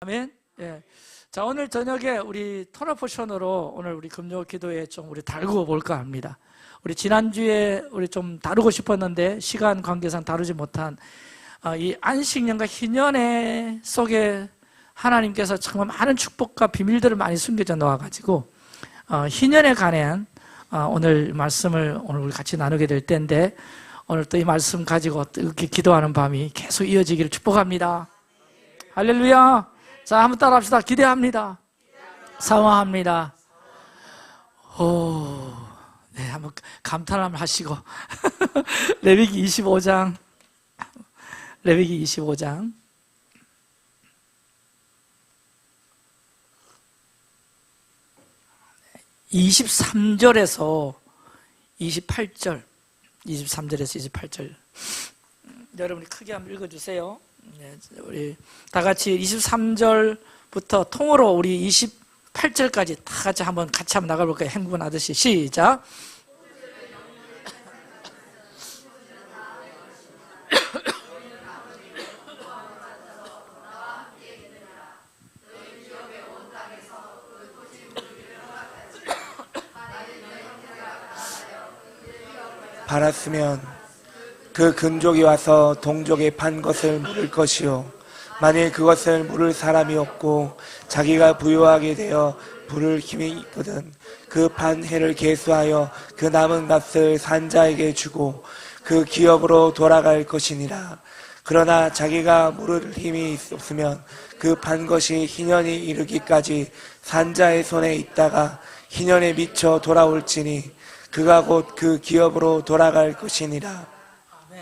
아멘. 예. 자, 오늘 저녁에 우리 토너포션으로 오늘 우리 금요 기도에 좀 우리 다루고 볼까 합니다. 우리 지난주에 우리 좀 다루고 싶었는데 시간 관계상 다루지 못한 이 안식년과 희년의 속에 하나님께서 정말 많은 축복과 비밀들을 많이 숨겨져 놓아가지고 희년에 관한 오늘 말씀을 오늘 우리 같이 나누게 될 텐데 오늘 또 이 말씀 가지고 이렇게 기도하는 밤이 계속 이어지기를 축복합니다. 할렐루야. 자, 한번 따라합시다. 기대합니다. 사모합니다. 오, 네, 한번 감탄 한번 하시고. 레위기 25장. 레위기 25장. 23절에서 28절. 23절에서 28절. 여러분이 크게 한번 읽어주세요. 네, 우리 다 같이 23절부터 통으로 우리 28절까지 다 같이 한번 나가볼까요? 행군하듯이 시작. 팔았으면 그 근족이 와서 동족에 판 것을 물을 것이요, 만일 그것을 물을 사람이 없고 자기가 부유하게 되어 부를 힘이 있거든 그 판 해를 계수하여 그 남은 값을 산자에게 주고 그 기업으로 돌아갈 것이니라. 그러나 자기가 물을 힘이 없으면 그 판 것이 희년이 이르기까지 산자의 손에 있다가 희년에 미쳐 돌아올지니 그가 곧 그 기업으로 돌아갈 것이니라.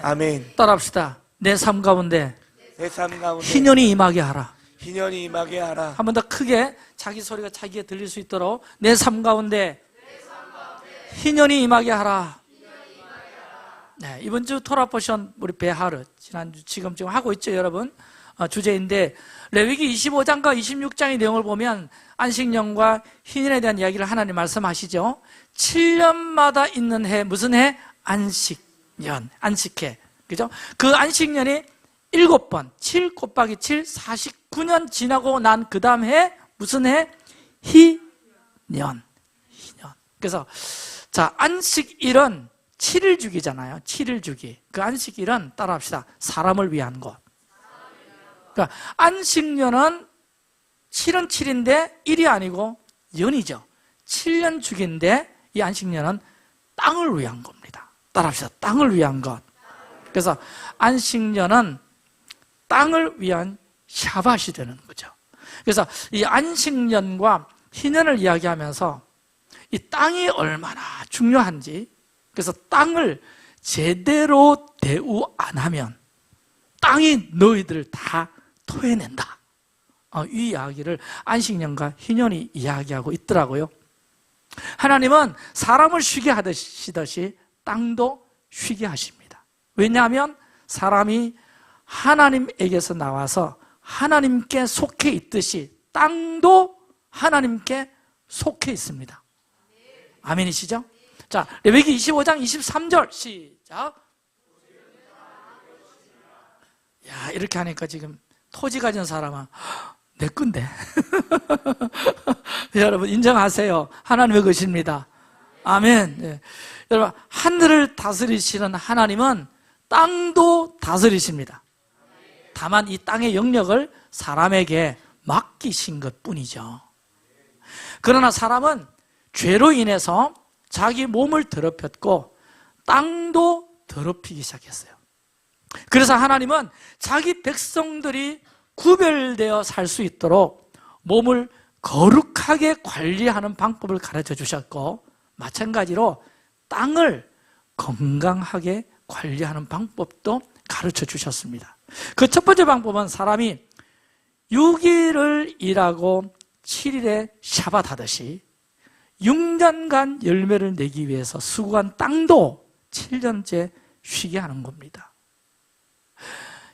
아멘. 따라합시다. 내 삶 가운데 내 삶 가운데 희년이 임하게 하라. 희년이 임하게 하라. 한 번 더 크게 자기 소리가 자기에 들릴 수 있도록 내 삶 가운데 희년이 임하게 하라. 네, 이번 주 토라포션 우리 베하르 지난주 지금 하고 있죠, 여러분. 주제인데 레위기 25장과 26장의 내용을 보면 안식년과 희년에 대한 이야기를 하나님 말씀하시죠. 7년마다 있는 해, 무슨 해? 안식년, 안식해. 그죠? 그 안식년이 7번, 7 곱하기 7, 49년 지나고 난 그 다음 해, 무슨 해? 희년. 그래서, 자, 안식일은 7일 주기잖아요. 7일 주기. 그 안식일은 따라합시다. 사람을 위한 것. 그러니까 안식년은 7은 7인데 1이 아니고 연이죠. 7년 주기인데 이 안식년은 땅을 위한 겁니다. 따라합시다. 땅을 위한 것. 그래서 안식년은 땅을 위한 샤밧이 되는 거죠. 그래서 이 안식년과 희년을 이야기하면서 이 땅이 얼마나 중요한지, 그래서 땅을 제대로 대우 안 하면 땅이 너희들을 다 토해낸다. 이 이야기를 안식년과 희년이 이야기하고 있더라고요. 하나님은 사람을 쉬게 하시듯이 땅도 쉬게 하십니다. 왜냐하면 사람이 하나님에게서 나와서 하나님께 속해 있듯이 땅도 하나님께 속해 있습니다. 아멘이시죠? 자, 레위기 25장 23절 시작. 야, 이렇게 하니까 지금 토지 가진 사람은 내 건데. 여러분 인정하세요. 하나님의 것입니다. 아멘. 네. 여러분, 하늘을 다스리시는 하나님은 땅도 다스리십니다. 다만 이 땅의 영역을 사람에게 맡기신 것 뿐이죠. 그러나 사람은 죄로 인해서 자기 몸을 더럽혔고 땅도 더럽히기 시작했어요. 그래서 하나님은 자기 백성들이 구별되어 살 수 있도록 몸을 거룩하게 관리하는 방법을 가르쳐 주셨고, 마찬가지로 땅을 건강하게 관리하는 방법도 가르쳐 주셨습니다. 그 첫 번째 방법은 사람이 6일을 일하고 7일에 샤밧 하듯이 6년간 열매를 내기 위해서 수고한 땅도 7년째 쉬게 하는 겁니다.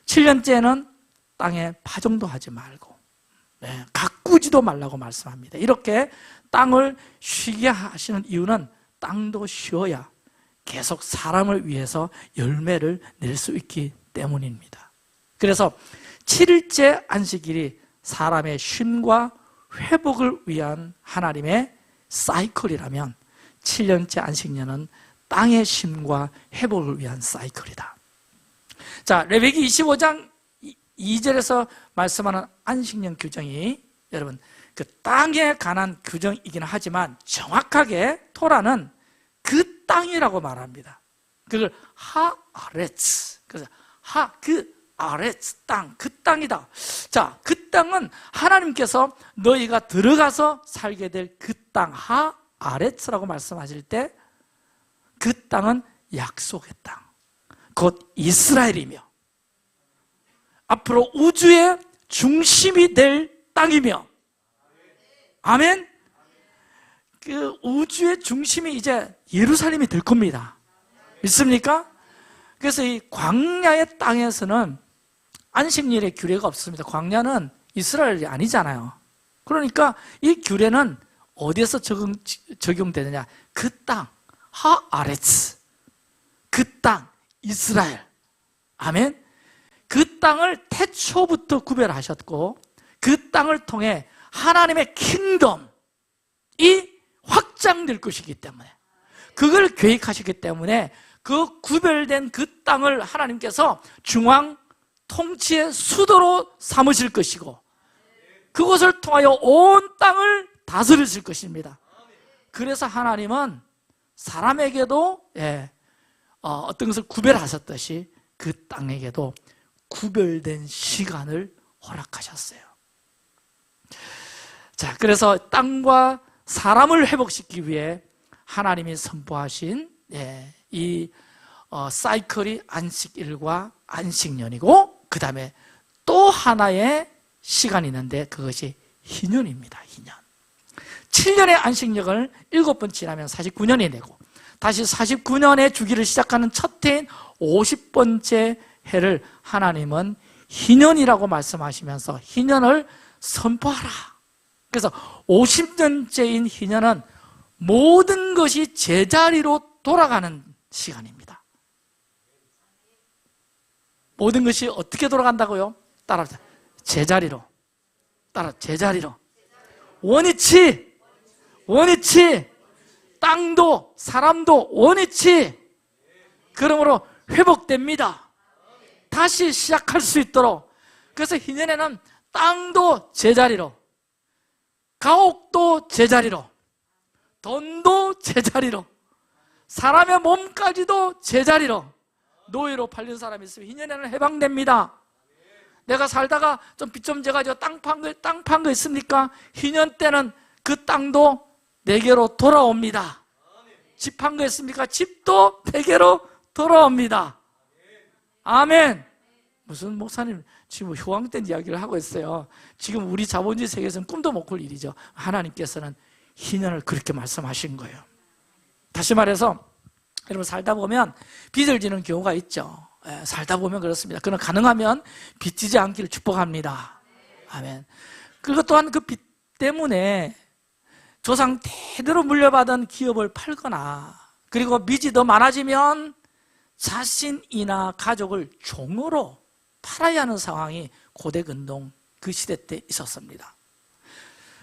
7년째는 땅에 파종도 하지 말고 가꾸지도 말라고 말씀합니다. 이렇게 땅을 쉬게 하시는 이유는 땅도 쉬어야 계속 사람을 위해서 열매를 낼 수 있기 때문입니다. 그래서 7일째 안식일이 사람의 쉼과 회복을 위한 하나님의 사이클이라면 7년째 안식년은 땅의 쉼과 회복을 위한 사이클이다. 자, 레위기 25장 2절에서 말씀하는 안식년 규정이 여러분 그 땅에 관한 규정이긴 하지만 정확하게 토라는 그 땅이라고 말합니다. 그걸 하아레츠, 그래서 그 아레츠 땅, 그 땅이다. 자, 그 땅은 하나님께서 너희가 들어가서 살게 될 그 땅, 하아레츠라고 말씀하실 때 그 땅은 약속의 땅, 곧 이스라엘이며 앞으로 우주의 중심이 될 땅이며, 아멘. 그 우주의 중심이 이제 예루살렘이 될 겁니다. 믿습니까? 그래서 이 광야의 땅에서는 안식일의 규례가 없습니다. 광야는 이스라엘이 아니잖아요. 그러니까 이 규례는 어디에서 적용되느냐? 그 땅, 하아레츠, 그 땅, 이스라엘. 아멘. 그 땅을 태초부터 구별하셨고 그 땅을 통해 하나님의 킹덤이 확장될 것이기 때문에, 그걸 계획하시기 때문에 그 구별된 그 땅을 하나님께서 중앙 통치의 수도로 삼으실 것이고 그것을 통하여 온 땅을 다스리실 것입니다. 그래서 하나님은 사람에게도 어떤 것을 구별하셨듯이 그 땅에게도 구별된 시간을 허락하셨어요. 자, 그래서 땅과 사람을 회복시키기 위해 하나님이 선포하신 이 사이클이 안식일과 안식년이고, 그 다음에 또 하나의 시간이 있는데 그것이 희년입니다. 희년. 7년의 안식년을 7번 지나면 49년이 되고, 다시 49년의 주기를 시작하는 첫 해인 50번째 해를 하나님은 희년이라고 말씀하시면서 희년을 선포하라. 그래서 50년째인 희년은 모든 것이 제자리로 돌아가는 시간입니다. 모든 것이 어떻게 돌아간다고요? 따라합시다. 제자리로. 따라, 제자리로. 원위치. 땅도 사람도 원위치. 그러므로 회복됩니다. 다시 시작할 수 있도록. 그래서 희년에는 땅도 제자리로, 가옥도 제자리로, 돈도 제자리로, 사람의 몸까지도 제자리로, 노예로 팔린 사람이 있으면 희년에는 해방됩니다. 내가 살다가 좀 빚 좀 져가지고 땅 판 거 있습니까? 희년 때는 그 땅도 내게로 돌아옵니다. 집 판 거 있습니까? 집도 내게로 돌아옵니다. 아멘. 무슨 목사님 지금 효왕된 이야기를 하고 있어요. 지금 우리 자본주의 세계에서는 꿈도 못 꿀 일이죠. 하나님께서는 희년을 그렇게 말씀하신 거예요. 다시 말해서 여러분, 살다 보면 빚을 지는 경우가 있죠. 살다 보면 그렇습니다. 그러나 가능하면 빚지지 않기를 축복합니다. 아멘. 그리고 또한 그 빚 때문에 조상 대대로 물려받은 기업을 팔거나, 그리고 빚이 더 많아지면 자신이나 가족을 종으로 팔아야 하는 상황이 고대 근동 그 시대 때 있었습니다.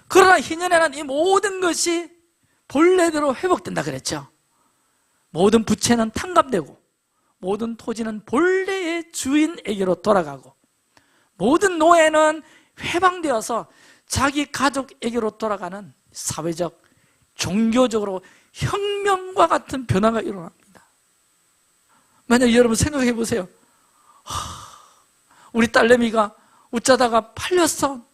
그러나 희년에는 이 모든 것이 본래대로 회복된다 그랬죠. 모든 부채는 탕감되고, 모든 토지는 본래의 주인에게로 돌아가고, 모든 노예는 해방되어서 자기 가족에게로 돌아가는 사회적, 종교적으로 혁명과 같은 변화가 일어납니다. 만약 여러분 생각해 보세요. 우리 딸내미가 웃자다가 팔렸어.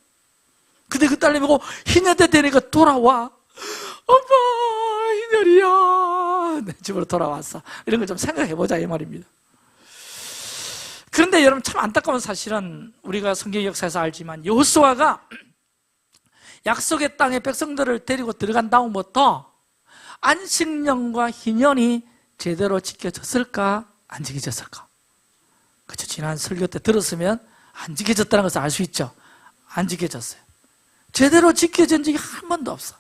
근데 그 딸내미가 희년 때 되니까 돌아와. 엄마, 희년이야. 내 집으로 돌아왔어. 이런 걸 좀 생각해 보자 이 말입니다. 그런데 여러분, 참 안타까운 사실은 우리가 성경 역사에서 알지만 여호수아가 약속의 땅에 백성들을 데리고 들어간 다음부터 안식년과 희년이 제대로 지켜졌을까? 안 지켜졌을까? 그렇죠. 지난 설교 때 들었으면 안 지켜졌다는 것을 알 수 있죠. 안 지켜졌어요. 제대로 지켜진 적이 한 번도 없어.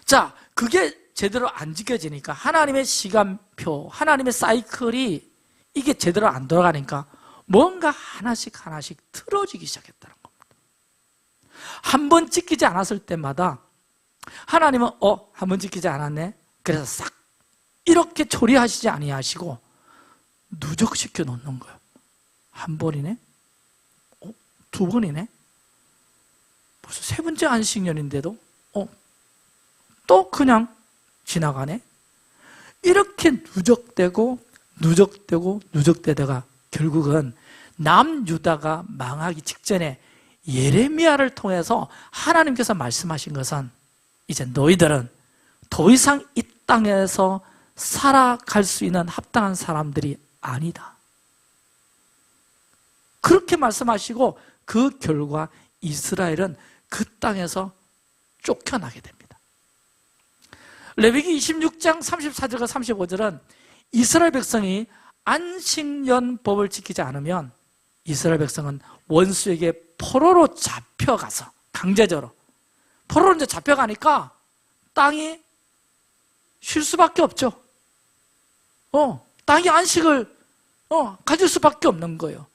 자, 그게 제대로 안 지켜지니까 하나님의 시간표, 하나님의 사이클이 이게 제대로 안 돌아가니까 뭔가 하나씩 틀어지기 시작했다는 겁니다. 한 번 지키지 않았을 때마다 하나님은 한 번 지키지 않았네, 그래서 싹 이렇게 처리하시지 아니하시고 누적시켜 놓는 거예요. 한 번이네? 두 번이네? 벌써 세 번째 안식년인데도 또 그냥 지나가네? 이렇게 누적되다가 결국은 남유다가 망하기 직전에 예레미야를 통해서 하나님께서 말씀하신 것은 이제 너희들은 더 이상 이 땅에서 살아갈 수 있는 합당한 사람들이 아니다. 그렇게 말씀하시고 그 결과 이스라엘은 그 땅에서 쫓겨나게 됩니다. 레위기 26장 34절과 35절은 이스라엘 백성이 안식년법을 지키지 않으면 이스라엘 백성은 원수에게 포로로 잡혀가서 강제적으로 포로로 이제 잡혀가니까 땅이 쉴 수밖에 없죠. 땅이 안식을 가질 수밖에 없는 거예요.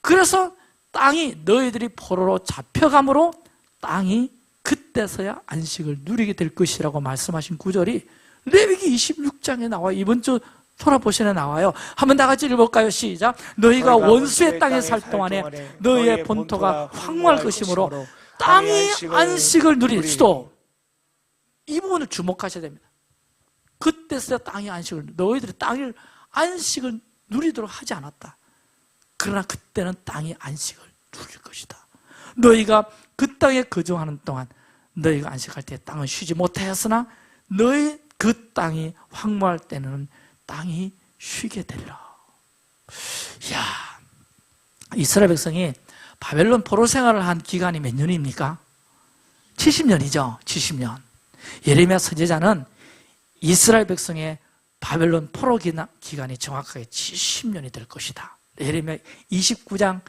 그래서 땅이 너희들이 포로로 잡혀감으로 땅이 그때서야 안식을 누리게 될 것이라고 말씀하신 구절이 레위기 26장에 나와요. 이번 주 토라보션에 나와요. 한번 다 같이 읽어볼까요? 시작. 너희가 원수의 땅에 살 동안에 너희의 본토가 황무할 것이므로 땅이 안식을 누릴 수도. 이 부분을 주목하셔야 됩니다. 그때서야 땅이 안식을, 너희들이 땅을 안식을 누리도록 하지 않았다. 그러나 그때는 땅이 안식을 누릴 것이다. 너희가 그 땅에 거주하는 동안 너희가 안식할 때 땅은 쉬지 못하였으나 너희 그 땅이 황무할 때는 땅이 쉬게 되리라. 이야, 이스라엘 백성이 바벨론 포로 생활을 한 기간이 몇 년입니까? 70년이죠. 70년. 예레미야 선지자는 이스라엘 백성의 바벨론 포로 기간이 정확하게 70년이 될 것이다. 예레미야 29장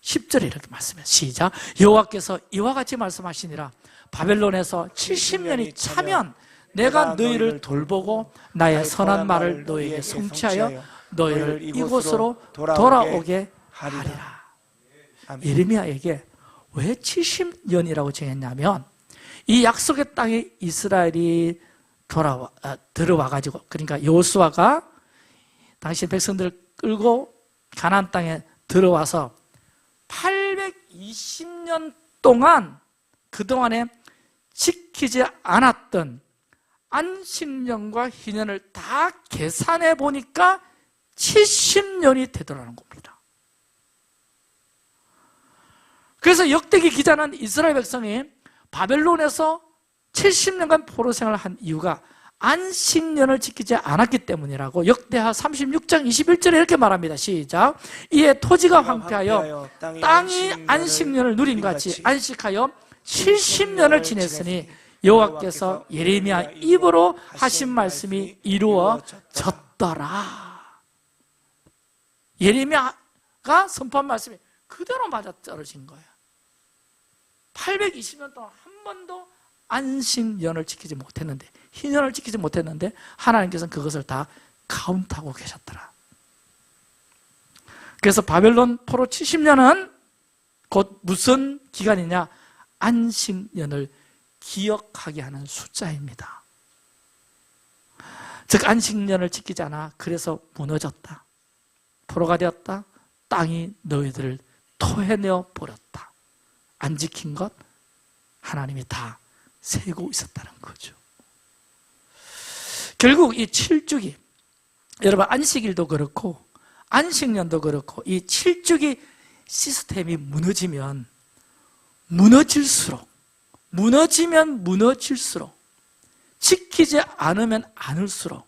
10절에 이렇게 말씀해요. 시작. 여호와께서 이와 같이 말씀하시니라. 바벨론에서 70년이 차면 내가 너희를 돌보고 나의 선한 말을 너희에게 성취하여 너희를 이곳으로 돌아오게 하리라. 예레미야에게 왜 70년이라고 정했냐면 이 약속의 땅에 이스라엘이 들어와가지고, 그러니까 여호수아가 당시 백성들을 끌고 가나안 땅에 들어와서 820년 동안 그동안에 지키지 않았던 안식년과 희년을 다 계산해 보니까 70년이 되더라는 겁니다. 그래서 역대기 기자는 이스라엘 백성이 바벨론에서 70년간 포로 생활을 한 이유가 안식년을 지키지 않았기 때문이라고 역대하 36장 21절에 이렇게 말합니다. 시작. 이에 토지가 황폐하여 땅이 안식년을 누린 같이 안식하여 70년을 지냈으니 여호와께서 예레미야 입으로 하신 말씀이 이루어졌더라. 예레미야가 선포한 말씀이 그대로 맞아떨어진 거예요. 820년 동안 한 번도 안식년을 지키지 못했는데, 희년을 지키지 못했는데 하나님께서는 그것을 다 카운트하고 계셨더라. 그래서 바벨론 포로 70년은 곧 무슨 기간이냐? 안식년을 기억하게 하는 숫자입니다. 즉 안식년을 지키지 않아 그래서 무너졌다. 포로가 되었다. 땅이 너희들을 토해내어 버렸다. 안 지킨 것 하나님이 다 세고 있었다는 거죠. 결국 이 7주기, 여러분 안식일도 그렇고 안식년도 그렇고 이 7주기 시스템이 무너지면 무너질수록 지키지 않으면 않을수록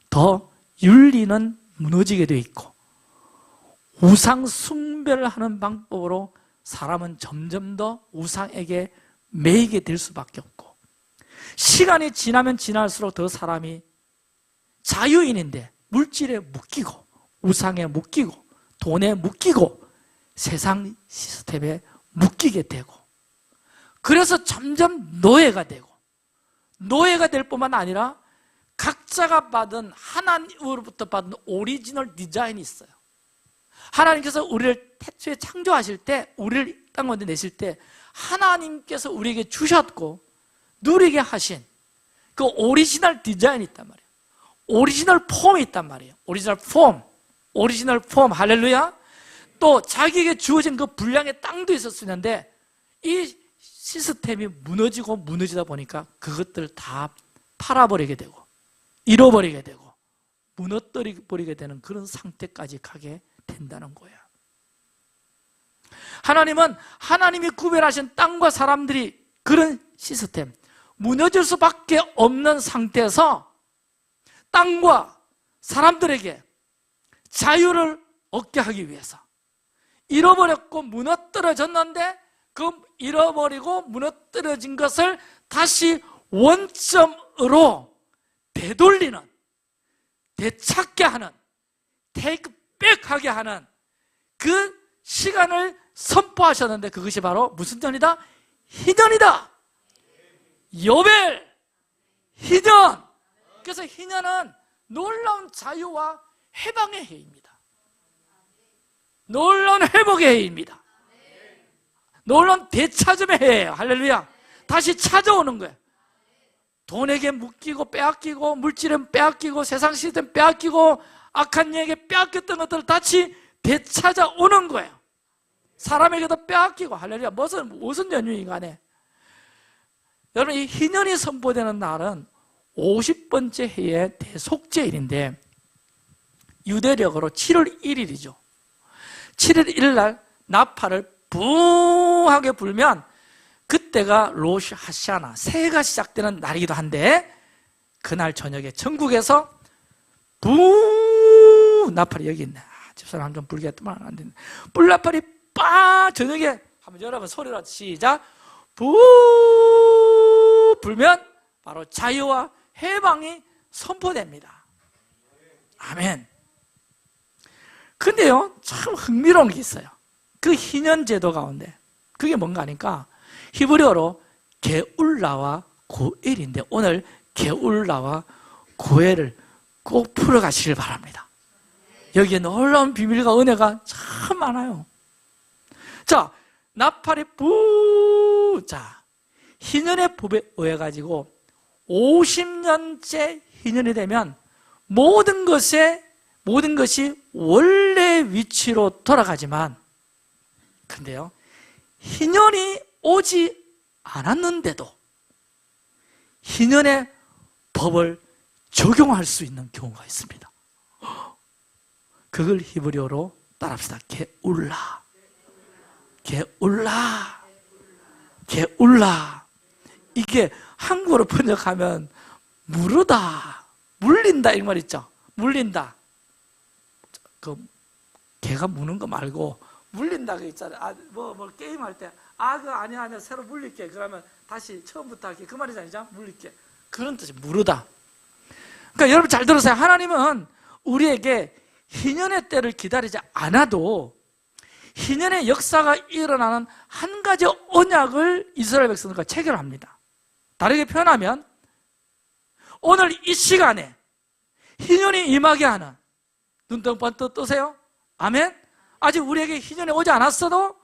더 윤리는 무너지게 돼 있고 우상 숭배를 하는 방법으로 사람은 점점 더 우상에게 매이게 될 수밖에 없고 시간이 지나면 지날수록 더 사람이 자유인인데 물질에 묶이고 우상에 묶이고 돈에 묶이고 세상 시스템에 묶이게 되고 그래서 점점 노예가 되고 노예가 될 뿐만 아니라 각자가 받은 하나님으로부터 받은 오리지널 디자인이 있어요. 하나님께서 우리를 태초에 창조하실 때 우리를 땅 가운데 내실 때 하나님께서 우리에게 주셨고 누리게 하신 그 오리지널 디자인이 있단 말이에요. 오리지널 폼이 있단 말이에요. 오리지널 폼, 할렐루야. 또 자기에게 주어진 그 분량의 땅도 있었는데 이 시스템이 무너지다 보니까 그것들을 다 팔아버리게 되고 잃어버리게 되고 무너뜨려버리게 되는 그런 상태까지 가게 된다는 거예요. 하나님은 하나님이 구별하신 땅과 사람들이 그런 시스템, 무너질 수밖에 없는 상태에서 땅과 사람들에게 자유를 얻게 하기 위해서 잃어버렸고 무너뜨려졌는데 그 잃어버리고 무너뜨려진 것을 다시 원점으로 되돌리는, 되찾게 하는, 테이크백하게 하는 그 시간을 선포하셨는데 그것이 바로 무슨 년이다? 희년이다. 요벨, 희년. 그래서 희년은 놀라운 자유와 해방의 해입니다. 놀라운 회복의 해입니다. 놀라운 되찾음의 해예요. 할렐루야. 다시 찾아오는 거예요. 돈에게 묶이고 빼앗기고 물질에 빼앗기고 세상 시스템 빼앗기고 악한 영에게 빼앗겼던 것들을 다시 되찾아오는 거예요. 사람에게도 빼앗기고, 할렐루야. 무슨 연유인 간에 여러분, 이 희년이 선포되는 날은 50번째 해의 대속죄일인데 유대력으로 7월 1일이죠 7월 1일 날 나팔을 붕하게 불면 그때가 로시 하샤나, 새해가 시작되는 날이기도 한데 그날 저녁에 천국에서 붕, 나팔이 여기 있네. 집사람 좀 불게 했더만 안 됐네. 불나팔이 빠 저녁에 한번 여러분 소리로 시작. 붕 불면 바로 자유와 해방이 선포됩니다. 아멘. 근데요, 참 흥미로운 게 있어요. 그 희년 제도 가운데 그게 뭔가 하니까 히브리어로 게울라와 고엘인데 오늘 게울라와 고엘을 꼭 풀어가시길 바랍니다. 여기에 놀라운 비밀과 은혜가 참 많아요. 자, 나팔이 부, 자, 희년의 법에 의해 가지고 50년째 희년이 되면 모든 것이 원래 위치로 돌아가지만, 근데요, 희년이 오지 않았는데도 희년의 법을 적용할 수 있는 경우가 있습니다. 그걸 히브리어로 따라합시다. 게울라. 게울라. 게울라. 이게 한국어로 번역하면 무르다, 물린다 이 말 있죠. 물린다. 그 개가 무는 거 말고 물린다 그 있잖아요. 뭐 게임할 때 그거 아니야 새로 물릴게. 그러면 다시 처음부터 할게. 그 말이잖아요. 물릴게. 그런 뜻이 무르다. 그러니까 여러분 잘 들으세요. 하나님은 우리에게 희년의 때를 기다리지 않아도 희년의 역사가 일어나는 한 가지 언약을 이스라엘 백성들과 체결합니다. 다르게 표현하면 오늘 이 시간에 희년이 임하게 하는, 눈 번뜩 뜨세요? 아멘? 아직 우리에게 희년이 오지 않았어도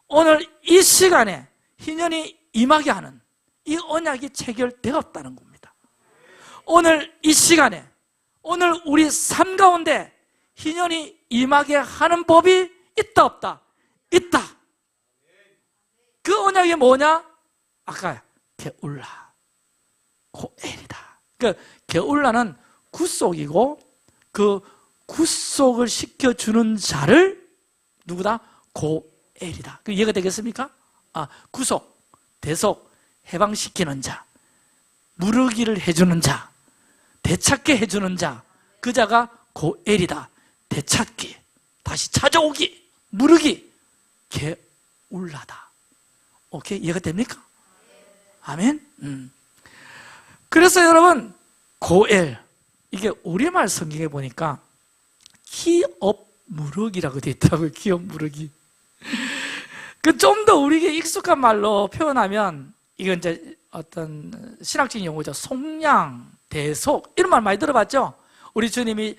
오늘 이 시간에 희년이 임하게 하는 이 언약이 체결되었다는 겁니다. 오늘 이 시간에, 오늘 우리 삶 가운데 희년이 임하게 하는 법이 있다 없다? 있다. 그 언약이 뭐냐? 아까 게울라, 고엘이다. 그러니까 게울라는 구속이고 그 구속을 시켜주는 자를 누구다? 고엘이다. 그 이해가 되겠습니까? 구속, 대속, 해방시키는 자, 무르기를 해주는 자, 되찾게 해주는 자, 그 자가 고엘이다. 되찾기, 다시 찾아오기, 무르기, 게울라다. 오케이? 이해가 됩니까? 아멘? 그래서 여러분, 고엘, 이게 우리말 성경에 보니까 기업 무르기라고 되어 있더라고요. 기업 무르기. 그 좀 더 우리에게 익숙한 말로 표현하면 이건 이제 어떤 신학적인 용어죠. 속량, 대속, 이런 말 많이 들어봤죠? 우리 주님이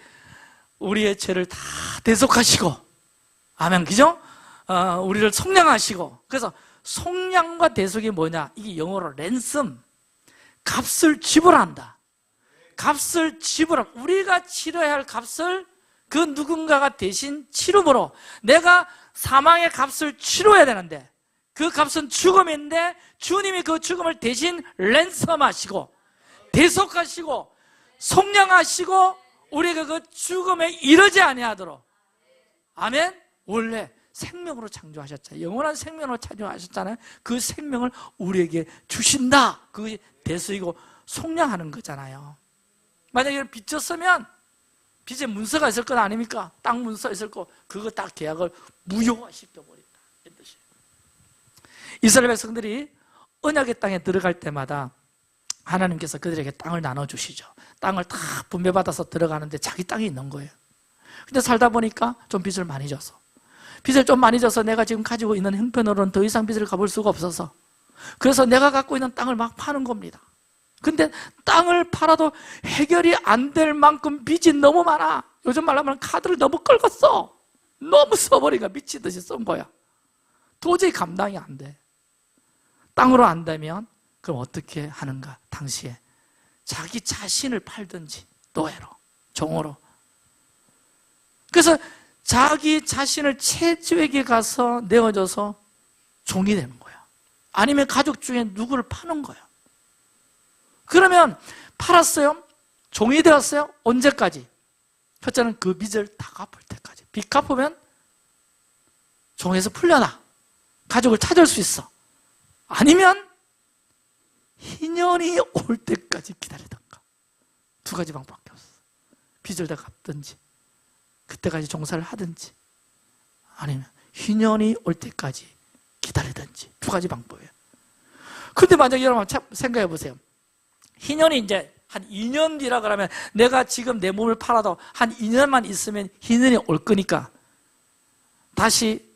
우리의 죄를 다 대속하시고, 아멘, 그죠? 우리를 속량하시고, 그래서 속량과 대속이 뭐냐? 이게 영어로 랜섬, 값을 지불한다. 값을 지불함. 우리가 치러야 할 값을 그 누군가가 대신 치름으로, 내가 사망의 값을 치러야 되는데 그 값은 죽음인데 주님이 그 죽음을 대신 랜섬하시고 대속하시고 속량하시고 우리가 그 죽음에 이르지 아니하도록, 아멘. 원래 생명으로 창조하셨잖아요. 영원한 생명으로 창조하셨잖아요. 그 생명을 우리에게 주신다. 그게 대수이고 속량하는 거잖아요. 만약에 빚졌으면 빚에 문서가 있을 것 아닙니까? 땅 문서 있을 거, 그거 딱 계약을 무효화시켜버린다, 이런 뜻이에요. 이스라엘 백성들이 언약의 땅에 들어갈 때마다 하나님께서 그들에게 땅을 나눠주시죠. 땅을 다 분배받아서 들어가는데 자기 땅이 있는 거예요. 근데 살다 보니까 좀 빚을 많이 져서, 빚을 좀 많이 져서 내가 지금 가지고 있는 형편으로는 더 이상 빚을 갚을 수가 없어서, 그래서 내가 갖고 있는 땅을 막 파는 겁니다. 근데 땅을 팔아도 해결이 안 될 만큼 빚이 너무 많아. 요즘 말로 하면 카드를 너무 긁었어. 너무 써버리니까 미치듯이 쓴 거야. 도저히 감당이 안 돼. 땅으로 안 되면 그럼 어떻게 하는가? 당시에 자기 자신을 팔든지 노예로, 종으로. 그래서 자기 자신을 채주에게 가서 내어줘서 종이 되는 거야. 아니면 가족 중에 누구를 파는 거야. 그러면 팔았어요? 종이 되었어요? 언제까지? 첫째는 그 빚을 다 갚을 때까지. 빚 갚으면 종에서 풀려나 가족을 찾을 수 있어. 아니면 희년이 올 때까지 기다리던가. 두 가지 방법밖에 없어. 빚을 다 갚든지 그때까지 종사를 하든지, 아니면 희년이 올 때까지 기다리든지. 두 가지 방법이에요. 근데 만약에 여러분 생각해 보세요. 희년이 이제 한 2년 뒤라 그러면, 내가 지금 내 몸을 팔아도 한 2년만 있으면 희년이 올 거니까 다시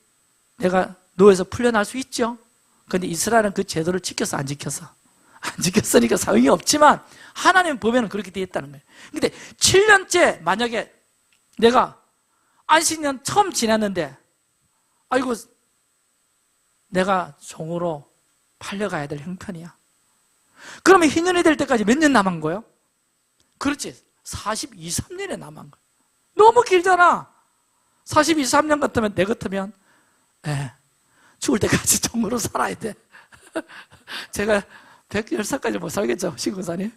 내가 노예에서 풀려날 수 있죠. 그런데 이스라엘은 그 제도를 지켰어, 안 지켰어? 안 지켰으니까 소용이 없지만 하나님 보면은 그렇게 되어 있다는 거예요. 근데 7년째 만약에 내가 안식년 처음 지났는데, 아이고 내가 종으로 팔려가야 될 형편이야. 그러면 희년이 될 때까지 몇 년 남은 거예요? 그렇지, 42, 3년에 남은 거예요. 너무 길잖아. 42, 3년 같으면, 내 같으면 죽을 때까지 종으로 살아야 돼. 제가 110살까지 못 살겠죠, 신고사님?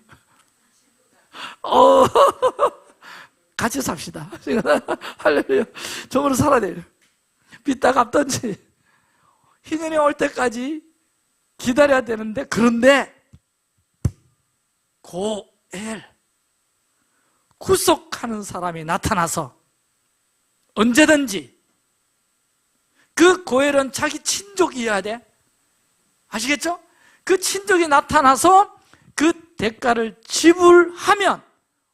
같이 삽시다. 할렐루야. 종으로 살아야 돼요. 빚 다 갚든지 희년이 올 때까지 기다려야 되는데, 그런데 고엘, 구속하는 사람이 나타나서 언제든지, 그 고엘은 자기 친족이어야 돼. 아시겠죠? 그 친족이 나타나서 그 대가를 지불하면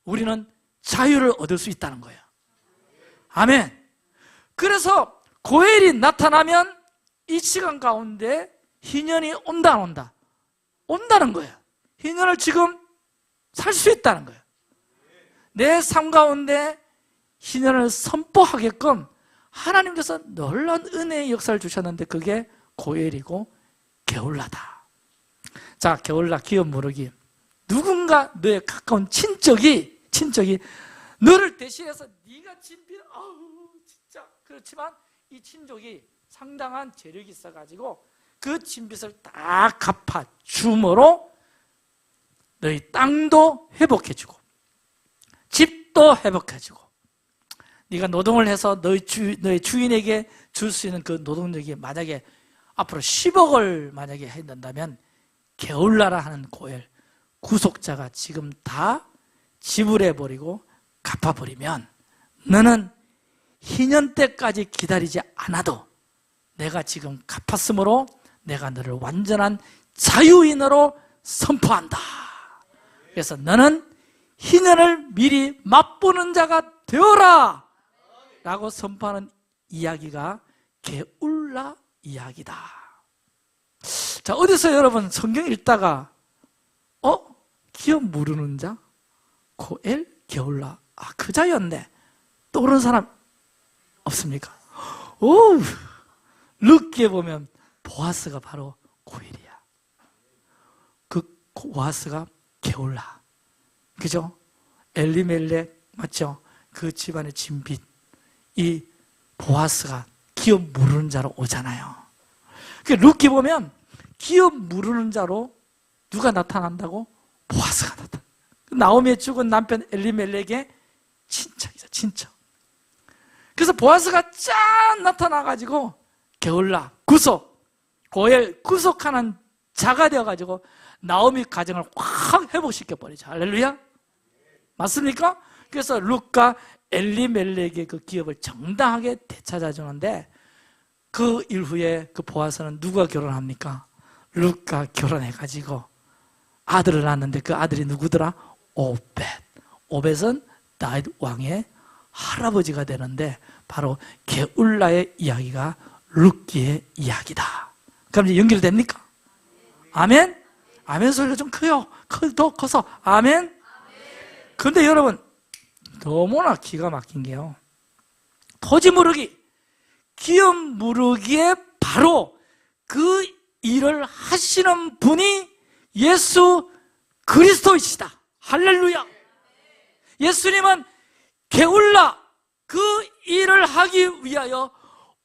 우리는 자유를 얻을 수 있다는 거예요. 아멘. 그래서 고엘이 나타나면 이 시간 가운데 희년이 온다, 안 온다? 온다는 거예요. 희년을 지금 살 수 있다는 거예요. 내 삶 가운데 희년을 선포하게끔 하나님께서 놀라운 은혜의 역사를 주셨는데, 그게 고엘이고 게울라다. 자, 게울라, 기업 모르기. 누군가 너의 가까운 친척이 너를 대신해서 네가 진빚, 진짜 그렇지만 이 친족이 상당한 재력이 있어가지고 그 진빚을 다 갚아 줌으로 너희 땅도 회복해주고 집도 회복해주고, 네가 노동을 해서 너희 주인에게 줄 수 있는 그 노동력이 만약에 앞으로 10억을 만약에 해낸다면, 게울라라 하는 고엘, 구속자가 지금 다 지불해버리고 갚아버리면 너는 희년 때까지 기다리지 않아도 내가 지금 갚았으므로 내가 너를 완전한 자유인으로 선포한다. 그래서 너는 희년을 미리 맛보는 자가 되어라 라고 선포하는 이야기가 게울라 이야기다. 자, 어디서 여러분 성경 읽다가 기업 모르는 자? 고엘? 게울라. 그 자였네. 떠오르는 사람 없습니까? 르기에 보면 보아스가 바로 고엘이야. 그 보아스가 게올라. 그죠? 엘리멜렉 맞죠? 그 집안의 진빛. 이 보아스가 기업 무르는 자로 오잖아요. 그 룻기 보면 기업 무르는 자로 누가 나타난다고? 보아스가 나타나. 나오미의 죽은 남편 엘리멜렉의 친척이죠, 친척. 그래서 보아스가 짠 나타나가지고 게올라, 구속, 고엘, 구속하는 자가 되어가지고 나오미 가정을 확 회복시켜버리죠. 할렐루야? 맞습니까? 그래서 룻과 엘리멜렉의 그 기업을 정당하게 되찾아주는데 그 이후에 그 보아스는 누가 결혼합니까? 룻과 결혼해가지고 아들을 낳았는데 그 아들이 누구더라? 오벳. 오벳은 다윗 왕의 할아버지가 되는데 바로 게울라의 이야기가 룻기의 이야기다. 그럼 이제 연결됩니까? 아멘? 아멘 소리가 좀 커요. 더 커서 아멘? 그런데 여러분 너무나 기가 막힌 게요, 토지 무르기, 기업 무르기에 바로 그 일을 하시는 분이 예수 그리스도이시다. 할렐루야. 예수님은 게울라 그 일을 하기 위하여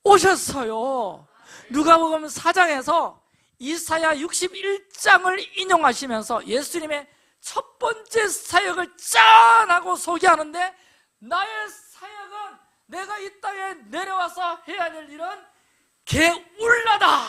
오셨어요. 누가복음 4장에서 이사야 61장을 인용하시면서 예수님의 첫 번째 사역을 짠 하고 소개하는데, 나의 사역은 내가 이 땅에 내려와서 해야 될 일은 게울라다.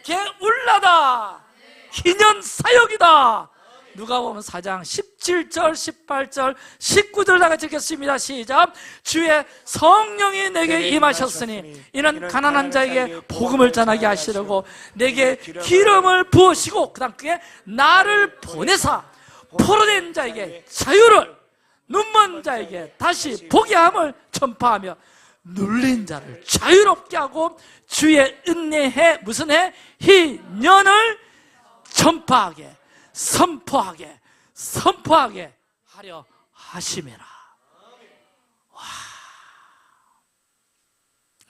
게울라다. 희년 사역이다. 누가복음 4장 17절, 18절, 19절 다 같이 읽겠습니다. 시작. 주의 성령이 내게 임하셨으니 이는 가난한 자에게 복음을 전하게 하시려고 내게 기름을 부으시고, 그 다음 그게 나를 보내사 포로된 자에게 자유를, 눈먼 자에게 다시 보게 함을 전파하며 눌린 자를 자유롭게 하고 주의 은혜에 무슨 해? 희년을 전파하게, 선포하게 하려 하심이라. 와,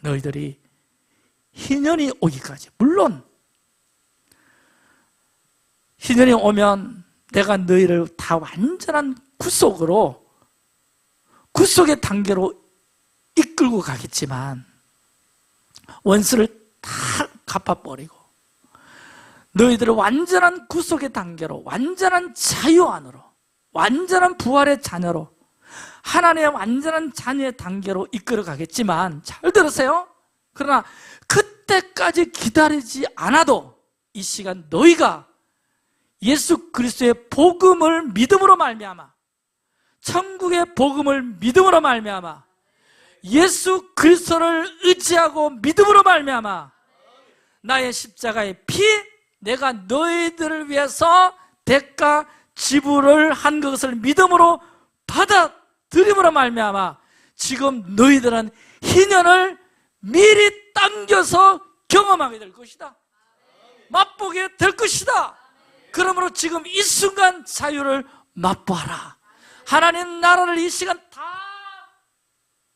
너희들이 희년이 오기까지, 물론 희년이 오면 내가 너희를 다 완전한 구속의 단계로 이끌고 가겠지만 원수를 다 갚아버리고 너희들을 완전한 구속의 단계로, 완전한 자유 안으로, 완전한 부활의 자녀로, 하나님의 완전한 자녀의 단계로 이끌어 가겠지만, 잘 들으세요. 그러나 그때까지 기다리지 않아도 이 시간 너희가 예수 그리스도의 복음을 믿음으로 말미암아, 천국의 복음을 믿음으로 말미암아, 예수 그리스도를 의지하고 믿음으로 말미암아 나의 십자가의 피, 내가 너희들을 위해서 대가 지불을 한 것을 믿음으로 받아들임으로 말미암아 지금 너희들은 희년을 미리 당겨서 경험하게 될 것이다. 맛보게 될 것이다. 그러므로 지금 이 순간 자유를 맛보아라. 하나님 나라를 이 시간 다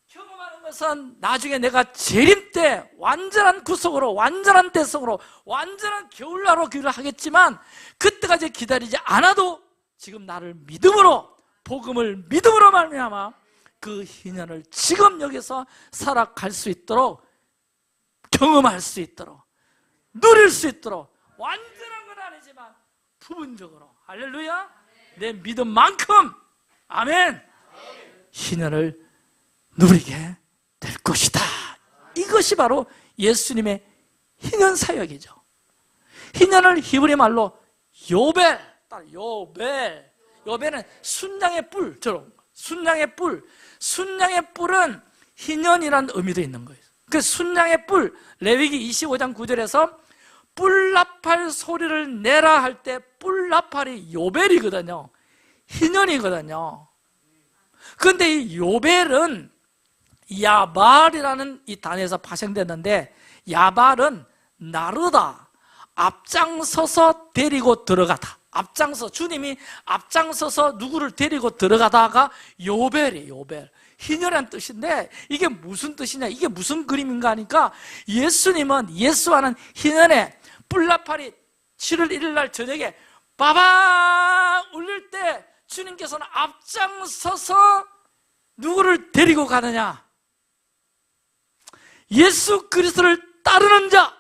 경험하는 것은 나중에 내가 재림 때 완전한 구속으로, 완전한 대속으로, 완전한 게울라로 그 일을 하겠지만, 그때까지 기다리지 않아도 지금 나를 믿음으로, 복음을 믿음으로 말미암아 그 희년을 지금 여기서 살아갈 수 있도록, 경험할 수 있도록, 누릴 수 있도록, 완전한 건 아니지만 부분적으로, 할렐루야, 내 믿음만큼, 아멘, 희년을 누리게 될 것이다. 이것이 바로 예수님의 희년 사역이죠. 희년을 히브리 말로 요벨, 요벨은 순양의 뿔처럼, 순양의 뿔은 희년이라는 의미도 있는 거예요. 그 순양의 뿔, 레위기 25장 9절에서 뿔나팔 소리를 내라 할 때 뿔나팔이 요벨이거든요. 희년이거든요. 그런데 이 요벨은 야발이라는 이 단어에서 파생됐는데, 야발은 나르다, 앞장서서 데리고 들어가다. 주님이 앞장서서 누구를 데리고 들어가다가 요벨이에요. 요벨. 희년이라는 뜻인데 이게 무슨 뜻이냐, 이게 무슨 그림인가 하니까 예수님은, 예수와는 희년에 뿔나팔이 7월 1일 날 저녁에 빠방 울릴 때 주님께서는 앞장서서 누구를 데리고 가느냐? 예수 그리스도를 따르는 자,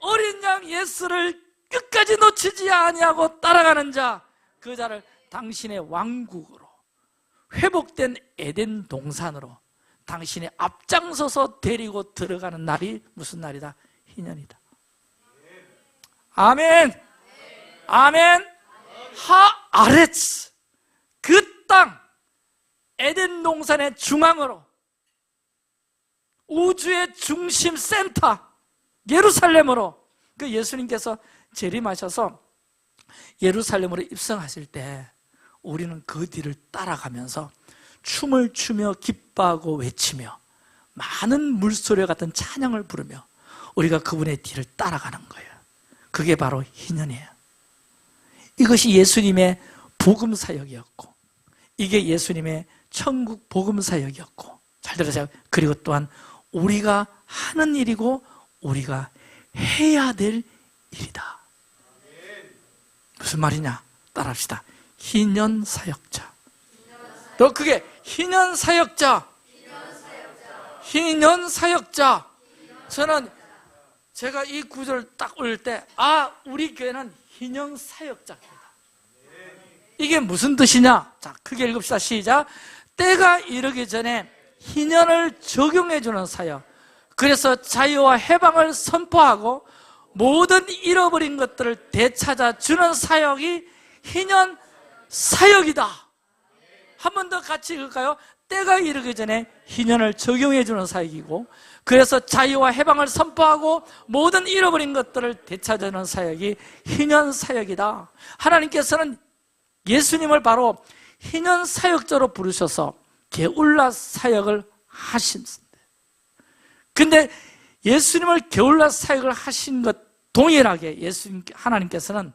어린 양 예수를 끝까지 놓치지 아니하고 따라가는 자, 그 자를 당신의 왕국으로, 회복된 에덴 동산으로 당신의 앞장서서 데리고 들어가는 날이 무슨 날이다? 희년이다. 아멘. 아멘. 하아레츠, 그 땅, 에덴 동산의 중앙으로, 우주의 중심 센터 예루살렘으로, 그 예수님께서 재림하셔서 예루살렘으로 입성하실 때 우리는 그 뒤를 따라가면서 춤을 추며 기뻐하고 외치며 많은 물소리 같은 찬양을 부르며 우리가 그분의 뒤를 따라가는 거예요. 그게 바로 희년이에요. 이것이 예수님의 복음 사역이었고, 이게 예수님의 천국 복음 사역이었고, 잘 들으세요. 그리고 또한 우리가 하는 일이고 우리가 해야 될 일이다. 무슨 말이냐? 따라합시다. 희년 사역자. 또 그게 희년 사역자. 희년 사역자. 저는 제가 이 구절을 딱 올릴 때, 아, 우리 교회는 희년 사역자입니다. 이게 무슨 뜻이냐? 자, 크게 읽읍시다. 시작. 때가 이르기 전에 희년을 적용해주는 사역. 그래서 자유와 해방을 선포하고 모든 잃어버린 것들을 되찾아주는 사역이 희년 사역이다. 한 번 더 같이 읽을까요? 때가 이르기 전에 희년을 적용해주는 사역이고, 그래서 자유와 해방을 선포하고 모든 잃어버린 것들을 되찾아주는 사역이 희년 사역이다. 하나님께서는 예수님을 바로 희년 사역자로 부르셔서 게울라 사역을 하십니다. 근데 예수님을 게울라 사역을 하신 것 동일하게 예수님, 하나님께서는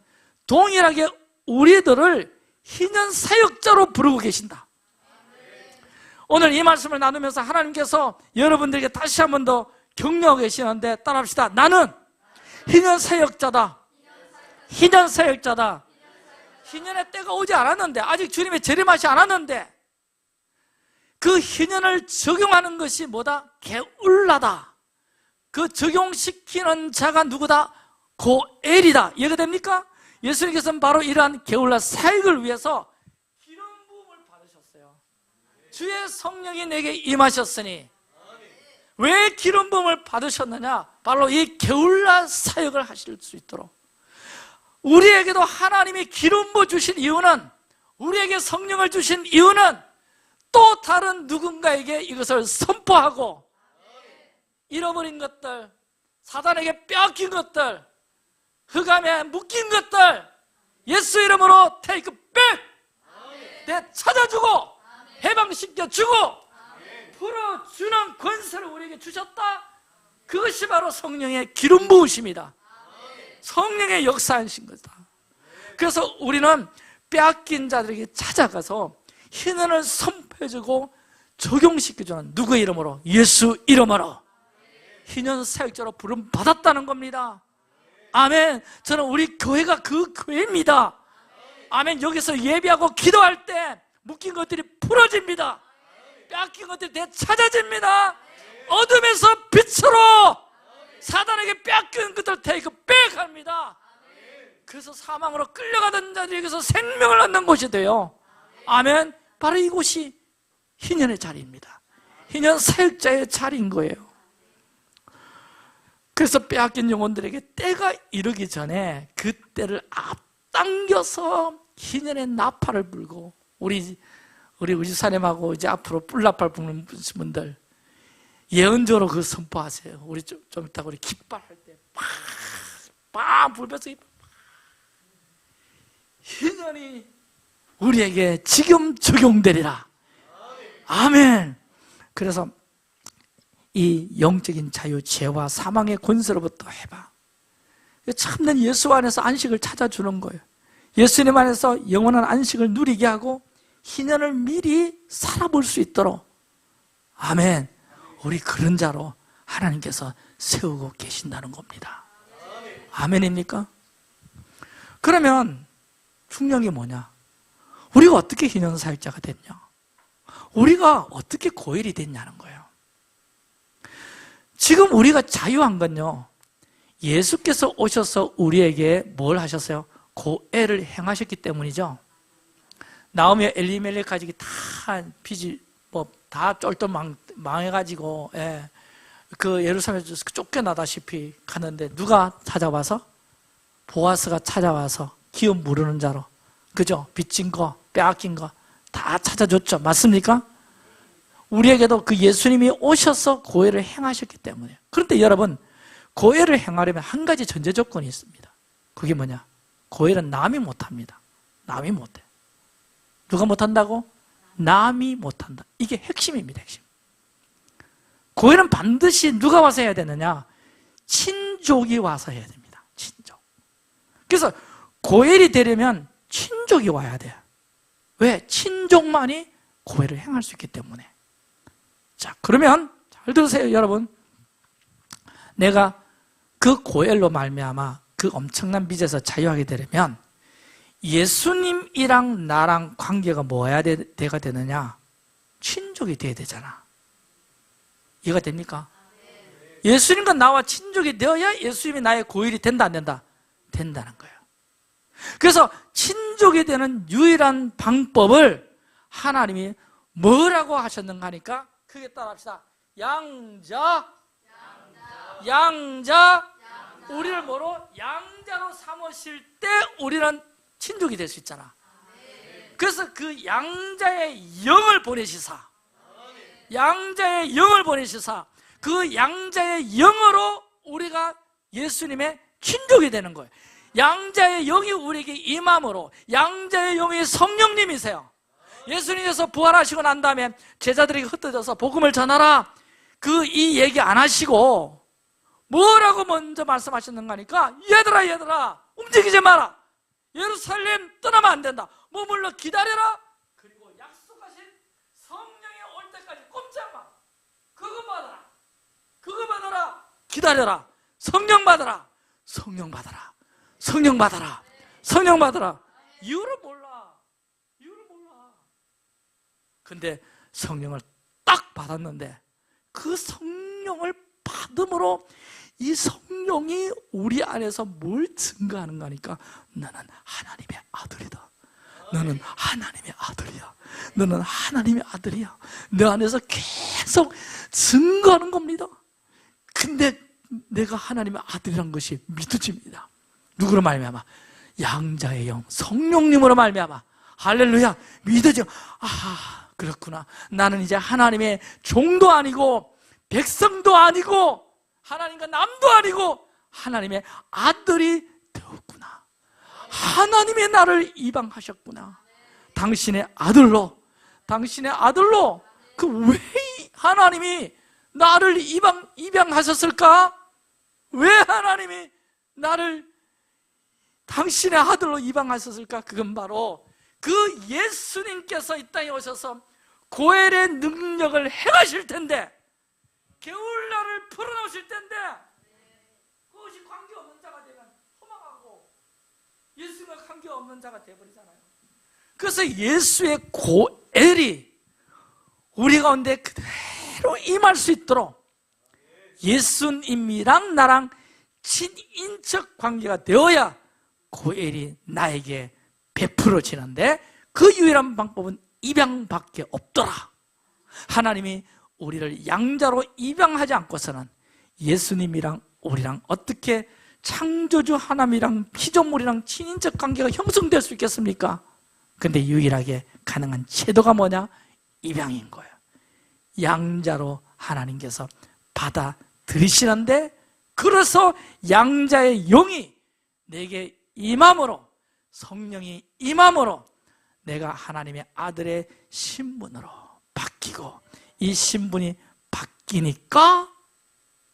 동일하게 우리들을 희년 사역자로 부르고 계신다. 오늘 이 말씀을 나누면서 하나님께서 여러분들에게 다시 한 번 더 격려하고 계시는데, 따라합시다. 나는 희년 사역자다. 희년 사역자다. 희년의 때가 오지 않았는데, 아직 주님의 재림하지 않았는데, 그 희년을 적용하는 것이 뭐다? 게울라다. 그 적용시키는 자가 누구다? 고엘이다. 이해가 됩니까? 예수님께서는 바로 이러한 게울라 사역을 위해서 기름 부음을 받으셨어요. 주의 성령이 내게 임하셨으니. 왜 기름 부음을 받으셨느냐? 바로 이 게울라 사역을 하실 수 있도록. 우리에게도 하나님이 기름 부어 주신 이유는, 우리에게 성령을 주신 이유는 또 다른 누군가에게 이것을 선포하고, 잃어버린 것들, 사단에게 빼앗긴 것들, 흑암에 묶인 것들 예수 이름으로 take back, 내 찾아주고 해방시켜주고 풀어주는 권세를 우리에게 주셨다. 그것이 바로 성령의 기름 부으심이다. 성령의 역사하신 거다. 그래서 우리는 빼앗긴 자들에게 찾아가서 희년을 선포해주고 적용시켜주는, 누구의 이름으로? 예수 이름으로 희년 사역자로 부름 받았다는 겁니다. 아멘. 저는 우리 교회가 그 교회입니다. 아멘. 여기서 예배하고 기도할 때 묶인 것들이 풀어집니다. 빼앗긴 것들이 되찾아집니다. 어둠에서 빛으로 사단에게 빼앗긴 것들 테이크 백합니다. 그래서 사망으로 끌려가던 자들에게서 생명을 얻는 곳이 돼요. 아멘. 바로 이곳이 희년의 자리입니다. 희년 사역자의 자리인 거예요. 그래서 빼앗긴 영혼들에게 때가 이르기 전에 그 때를 앞당겨서 희년의 나팔을 불고, 우리 의주사님하고 이제 앞으로 뿔나팔 부는 분들 예언적으로 그 선포하세요. 우리 좀 이따가 우리 깃발할 때 막 불면서 희년이 우리에게 지금 적용되리라. 아멘. 그래서 이 영적인 자유, 죄와 사망의 권세로부터 해방, 참된 예수 안에서 안식을 찾아주는 거예요. 예수님 안에서 영원한 안식을 누리게 하고 희년을 미리 살아볼 수 있도록 아멘. 우리 그런 자로 하나님께서 세우고 계신다는 겁니다. 아멘입니까? 그러면 중요한 게 뭐냐? 우리가 어떻게 희년 사역자가 됐냐? 우리가 어떻게 고일이 됐냐는 거예요. 지금 우리가 자유한 건요, 예수께서 오셔서 우리에게 뭘 하셨어요? 고애를 행하셨기 때문이죠. 나오미 엘리멜렉 가지고 다 빚이 다 쫄ጦ 망해가지고, 예, 그 예루살렘에서 쫓겨나다시피 가는데 누가 찾아와서? 보아스가 찾아와서 기업 무르는 자로, 그죠? 빚진 거, 빼앗긴 거 다 찾아줬죠. 맞습니까? 우리에게도 그 예수님이 오셔서 고애를 행하셨기 때문에. 그런데 여러분, 고애를 행하려면 한 가지 전제 조건이 있습니다. 그게 뭐냐? 고애는 남이 못합니다. 남이 못해. 누가 못한다고? 남이 못한다. 이게 핵심입니다. 핵심. 고애는 반드시 누가 와서 해야 되느냐? 친족이 와서 해야 됩니다. 친족. 그래서 고엘이 되려면 친족이 와야 돼요. 왜? 친족만이 고애를 행할 수 있기 때문에. 자, 그러면 잘 들으세요, 여러분. 내가 그 고엘로 말미암아 그 엄청난 빚에서 자유하게 되려면 예수님이랑 나랑 관계가 뭐야 돼가 되느냐? 친족이 돼야 되잖아. 이해가 됩니까? 예수님과 나와 친족이 되어야 예수님이 나의 고일이 된다 안 된다? 된다는 거예요. 그래서 친족이 되는 유일한 방법을 하나님이 뭐라고 하셨는가 하니까 크게 따라합시다. 양자. 우리를 뭐로? 양자로 삼으실 때 우리는 친족이 될 수 있잖아. 그래서 그 양자의 영을 보내시사, 양자의 영을 보내시사, 그 양자의 영으로 우리가 예수님의 친족이 되는 거예요. 양자의 영이 우리에게 임함으로, 양자의 영이 성령님이세요. 예수님께서 부활하시고 난 다음에 제자들에게 흩어져서 복음을 전하라, 이 얘기 안 하시고 뭐라고 먼저 말씀하셨는가 하니까, 얘들아 움직이지 마라, 예루살렘 떠나면 안 된다, 머물러 기다려라, 그리고 약속하신 성령이 올 때까지 꼼짝 마, 그거 받아라, 기다려라, 성령 받아라. 이유를 몰라. 근데 성령을 딱 받았는데 그 성령을 받음으로 이 성령이 우리 안에서 뭘 증거하는가 하니까, 너는 하나님의 아들이다. 너는 하나님의 아들이야. 너는 하나님의 아들이야. 내 안에서 계속 증거하는 겁니다. 근데 내가 하나님의 아들이란 것이 믿어집니다. 누구로 말미암아? 양자의 영, 성령님으로 말미암아. 할렐루야. 믿어져. 아, 그렇구나. 나는 이제 하나님의 종도 아니고 백성도 아니고 하나님과 남도 아니고 하나님의 아들이 되었구나. 하나님의 나를 입양하셨구나. 당신의 아들로 왜 하나님이 나를 입양하셨을까? 왜 하나님이 나를 당신의 아들로 입양하셨을까? 그건 바로 그 예수님께서 이 땅에 오셔서 고엘의 능력을 행하실 텐데, 게을러를 풀어놓으실 텐데, 그것이 관계없는 자가 되면 허망하고 예수님과 관계없는 자가 되어버리잖아요. 그래서 예수의 고엘이 우리 가운데 그대로 임할 수 있도록 예수님이랑 나랑 친인척 관계가 되어야 고엘이 나에게 베풀어지는데, 그 유일한 방법은 입양밖에 없더라. 하나님이 우리를 양자로 입양하지 않고서는 예수님이랑 우리랑 어떻게 창조주 하나님이랑 피조물이랑 친인척 관계가 형성될 수 있겠습니까? 근데 유일하게 가능한 제도가 뭐냐? 입양인 거예요. 양자로 하나님께서 받아들이시는데, 그래서 양자의 영이 내게 임함으로, 성령이 임함으로 내가 하나님의 아들의 신분으로 바뀌고, 이 신분이 바뀌니까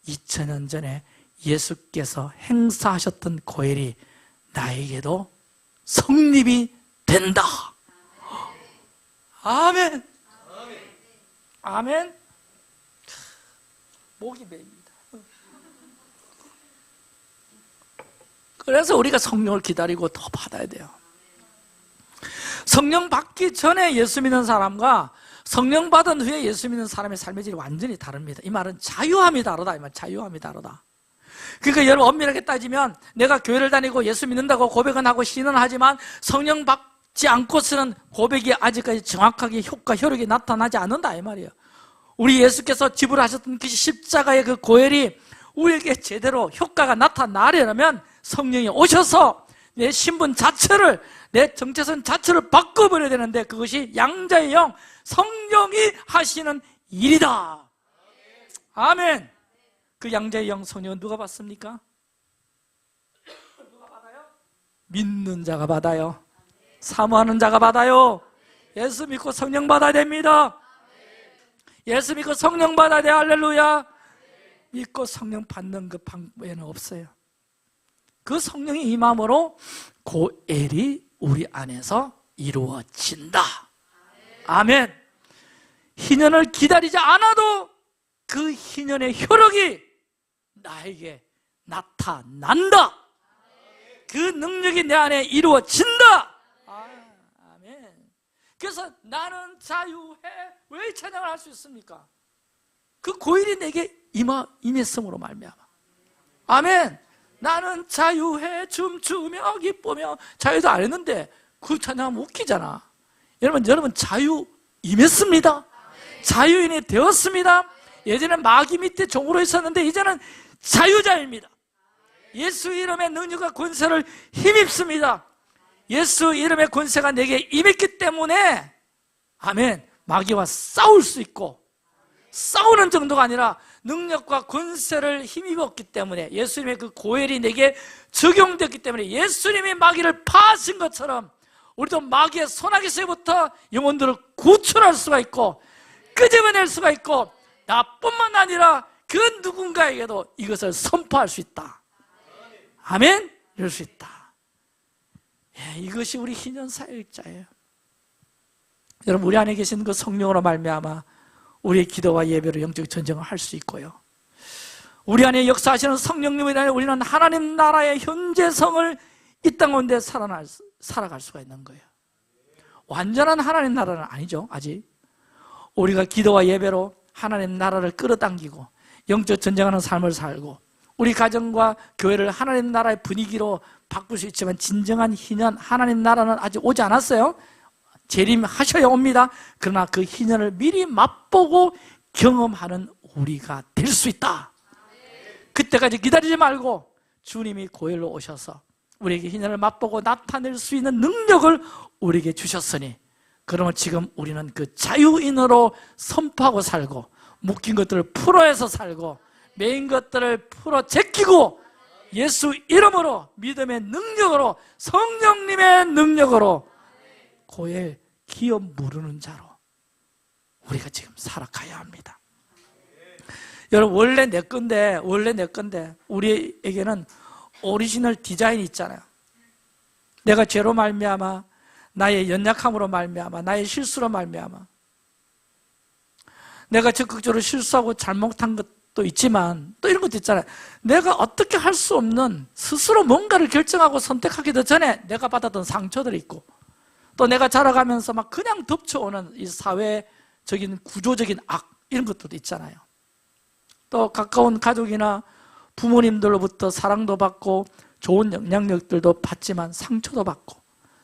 2000년 전에 예수께서 행사하셨던 고엘이 나에게도 성립이 된다. 아멘. 아멘. 목이 메입니다. 그래서 우리가 성령을 기다리고 더 받아야 돼요. 성령 받기 전에 예수 믿는 사람과 성령 받은 후에 예수 믿는 사람의 삶의 질이 완전히 다릅니다. 이 말은 자유함이 다르다. 이 말, 자유함이 다르다. 그러니까 여러분 엄밀하게 따지면 내가 교회를 다니고 예수 믿는다고 고백은 하고 시인은 하지만 성령 받지 않고서는 고백이 아직까지 정확하게 효력이 나타나지 않는다 이 말이에요. 우리 예수께서 지불하셨던 그 십자가의 그 고혈이 우리에게 제대로 효과가 나타나려면 성령이 오셔서 내 신분 자체를, 내 정체성 자체를 바꿔버려야 되는데 그것이 양자의 영, 성령이 하시는 일이다. 아멘. 그 양자의 영 성령은 누가 받습니까? 누가 받아요? 믿는 자가 받아요. 사모하는 자가 받아요. 예수 믿고 성령 받아야 됩니다. 예수 믿고 성령 받아야 돼. 할렐루야. 믿고 성령 받는 그 방법에는 없어요. 그 성령의 임함으로 고엘이 우리 안에서 이루어진다. 아멘. 희년을 기다리지 않아도 그 희년의 효력이 나에게 나타난다. 그 능력이 내 안에 이루어진다. 아멘. 그래서 나는 자유해. 왜 이 찬양을 할 수 있습니까? 그 고일이 내게 임했음으로 말미암아. 아멘. 나는 자유해 춤추며 기쁘며. 자유도 안 했는데 그 찬양하면 웃기잖아. 여러분 자유 임했습니다. 자유인이 되었습니다. 예전엔 마귀 밑에 종으로 있었는데 이제는 자유자입니다. 예수 이름의 능력과 권세를 힘입습니다. 예수 이름의 권세가 내게 임했기 때문에 아멘, 마귀와 싸울 수 있고, 싸우는 정도가 아니라 능력과 권세를 힘입었기 때문에, 예수님의 그 고혈이 내게 적용됐기 때문에 예수님이 마귀를 파하신 것처럼 우리도 마귀의 손아귀에서부터 영혼들을 구출할 수가 있고 끄집어낼 수가 있고, 나뿐만 아니라 그 누군가에게도 이것을 선포할 수 있다. 아멘? 이럴 수 있다. 예, 이것이 우리 희년 사역자예요. 여러분, 우리 안에 계신 그 성령으로 말미암아 우리의 기도와 예배로 영적 전쟁을 할 수 있고요, 우리 안에 역사하시는 성령님을 인하여 우리는 하나님 나라의 현재성을 이 땅 가운데 살아갈 수가 있는 거예요. 완전한 하나님 나라는 아니죠, 아직. 우리가 기도와 예배로 하나님 나라를 끌어당기고 영적 전쟁하는 삶을 살고 우리 가정과 교회를 하나님 나라의 분위기로 바꿀 수 있지만, 진정한 희년, 하나님 나라는 아직 오지 않았어요. 재림하셔야 옵니다. 그러나 그 희년을 미리 맛보고 경험하는 우리가 될 수 있다. 그때까지 기다리지 말고 주님이 고혈로 오셔서 우리에게 희년을 맛보고 나타낼 수 있는 능력을 우리에게 주셨으니, 그러면 지금 우리는 그 자유인으로 선포하고 살고, 묶인 것들을 풀어내서 살고, 매인 것들을 풀어 제끼고, 예수 이름으로, 믿음의 능력으로, 성령님의 능력으로 고엘 기어 무르는 자로 우리가 지금 살아가야 합니다. 여러분, 원래 내 건데 우리에게는 오리지널 디자인이 있잖아요. 내가 죄로 말미암아, 나의 연약함으로 말미암아, 나의 실수로 말미암아, 내가 적극적으로 실수하고 잘못한 것도 있지만 또 이런 것도 있잖아요. 내가 어떻게 할 수 없는, 스스로 뭔가를 결정하고 선택하기도 전에 내가 받았던 상처들이 있고, 또 내가 자라가면서 막 그냥 덮쳐오는 이 사회적인 구조적인 악, 이런 것들도 있잖아요. 또 가까운 가족이나 부모님들로부터 사랑도 받고 좋은 영향력들도 받지만 상처도 받고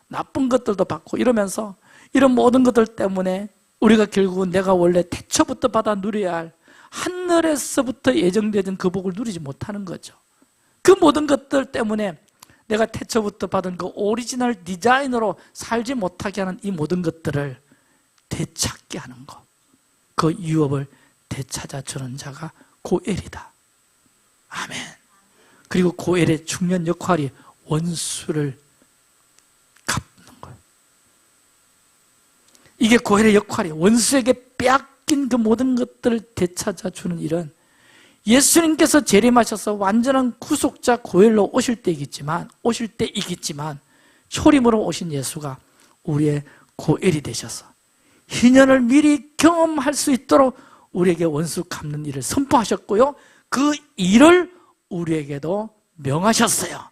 나쁜 것들도 받고, 이러면서 이런 모든 것들 때문에 우리가 결국은 내가 원래 태초부터 받아 누려야 할 하늘에서부터 예정되던 그 복을 누리지 못하는 거죠. 그 모든 것들 때문에 내가 태초부터 받은 그 오리지널 디자인으로 살지 못하게 하는 이 모든 것들을 되찾게 하는 것, 그 유업을 되찾아주는 자가 고엘이다. 아멘. 그리고 고엘의 중요한 역할이 원수를 갚는 거예요. 이게 고엘의 역할이에요. 원수에게 빼앗긴 그 모든 것들을 되찾아주는 일은 예수님께서 재림하셔서 완전한 구속자 고엘로 오실 때이겠지만 초림으로 오신 예수가 우리의 고엘이 되셔서 희년을 미리 경험할 수 있도록 우리에게 원수 갚는 일을 선포하셨고요, 그 일을 우리에게도 명하셨어요.